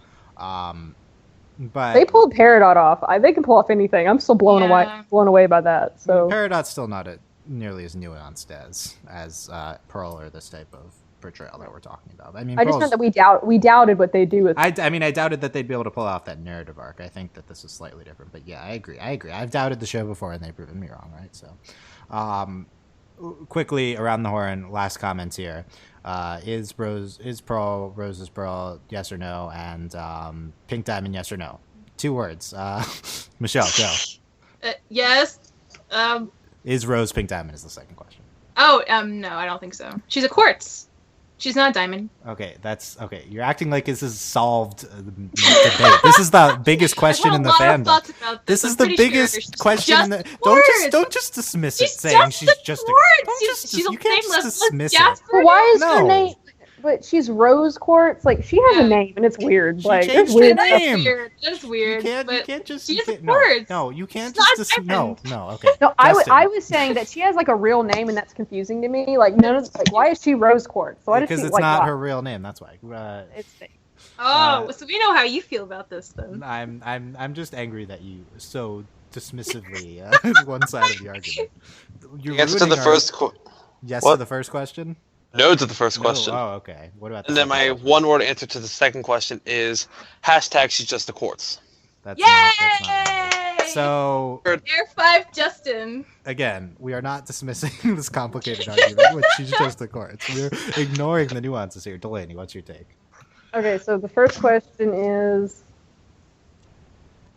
But They pulled Peridot off. They can pull off anything. I'm still blown away by that. So Peridot's still not nearly as nuanced as Pearl or this type of portrayal that we're talking about. I mean, I just meant that we doubted what they do with. I mean, I doubted that they'd be able to pull off that narrative arc. I think that this is slightly different, but yeah, I agree. I've doubted the show before, and they've proven me wrong, right? So, quickly around the horn, last comments here. Is Pearl Rose's Pearl? Yes or no? And Pink Diamond? Yes or no? 2 words. Michelle, go. yes. Is Rose Pink Diamond? Is the second question. Oh, no, I don't think so. She's a quartz. She's not a diamond. Okay, that's okay. You're acting like this is solved debate. This is the biggest question in the fandom. This is the biggest question. In the, don't just dismiss it, saying she's just a quartz. You can't just dismiss it. But why is her No. name? But she's Rose Quartz. Like she has a name, and it's weird. She Like changed it's weird. her name. That's weird. You but can't just. she's a No, quartz. no, you can't It's just. not No, diamond. okay. No, Justin. I was saying that she has like a real name, and that's confusing to me. Like none of like why is she Rose Quartz? So I just Because think, it's like, not why? her real name. That's why. It's fake. Oh, so we know how you feel about this then. I'm just angry that you so dismissively one side of the argument. You're Yes to the ruining our- first Yes What? to the first question. No to the first No, question. Oh, okay. What about? And then my one-word answer to the second question is hashtag she's just a quartz. That's Yay! not right. So Air 5 Justin. again, we are not dismissing this complicated argument, which she's just a quartz. We're ignoring the nuances here. Delaney, what's your take? Okay, so the first question is.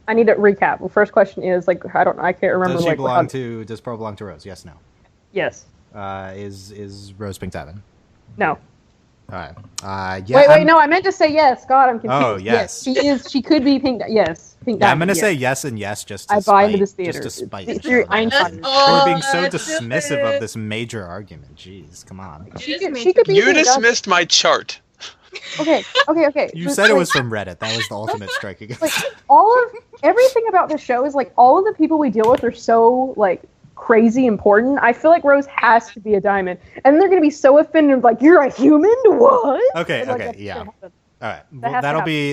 I need to recap. The first question is like I can't remember. Does she like belong to? Does Pearl belong to Rose? Yes, no. Yes. Is Rose Pink Diamond? No. All right. Yeah. Wait, no, I meant to say yes. God, I'm confused. Oh, yes. She is. She could be pink. Yes, pink. Yeah, I'm diamond, gonna say yes. yes and yes just to I buy into this theater. Just to spite It's the your show. Einstein. We're being so that's dismissive it. of this major argument. Jeez, come on. She could be You pink diamond. dismissed my chart. Okay. You But, said it like, was from Reddit. That was the ultimate strike against. like everything about the show is like all of the people we deal with are so like crazy important. I feel like Rose has to be a diamond, and they're gonna be so offended. Like you're a human? What? Okay, And, like, okay, that's yeah. gonna happen. All right, That well, has to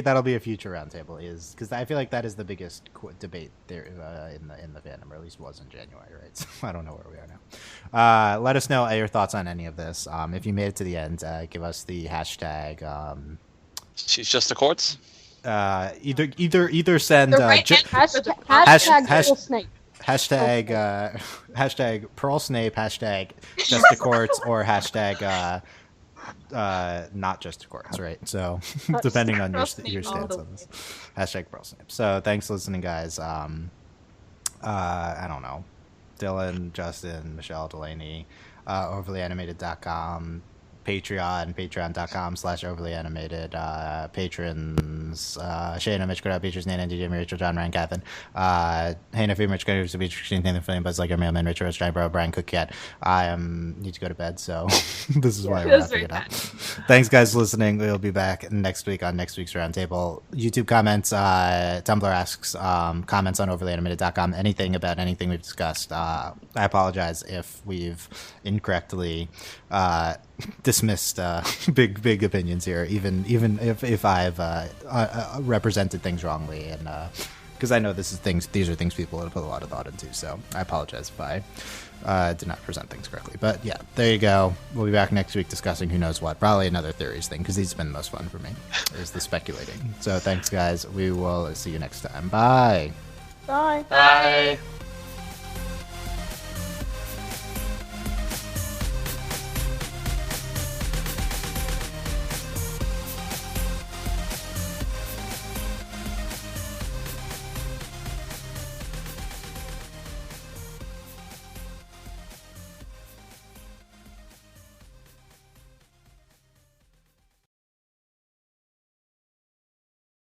that'll be a future roundtable, is because I feel like that is the biggest debate there in the fandom, or at least was in January, right? So I don't know where we are now. Let us know your thoughts on any of this. If you made it to the end, give us the hashtag. She's just a quartz. Either send The right answer for the Hashtag hash- Little Snake. hashtag hashtag Pearl Snape, hashtag just a quartz, or hashtag not just a quartz, right? So depending on your Snape all stance the on this, hashtag Pearl Snape. So thanks for listening, guys. I don't know, Dylan, Justin, Michelle, Delaney, overlyanimated.com, Patreon, patreon.com/overlyanimated, patrons, Shayna, Mitch, Grab, Beatrice, Nana, DJ, Rachel, John, Ryan, Catherine, Hannah, Fee, Rich, Beatrice, Nathan, Flynn, Buzz, Like, Mailman, Rich, Rose, Giant Bro, Brian, Cook, Cat. I need to go to bed, so this is why we're That's wrapping it very up. Thanks, guys, for listening. We'll be back next week on next week's Roundtable. YouTube comments, Tumblr asks, comments on overlyanimated.com, anything about anything we've discussed. I apologize if we've incorrectly dismissed big opinions here, even if I've represented things wrongly, and because I know these are things people have put a lot of thought into, so I apologize if I did not present things correctly. But yeah, there you go. We'll be back next week discussing who knows what, probably another theories thing, because these have been the most fun for me, is the speculating. So thanks, guys. We will see you next time. Bye. Bye. Bye.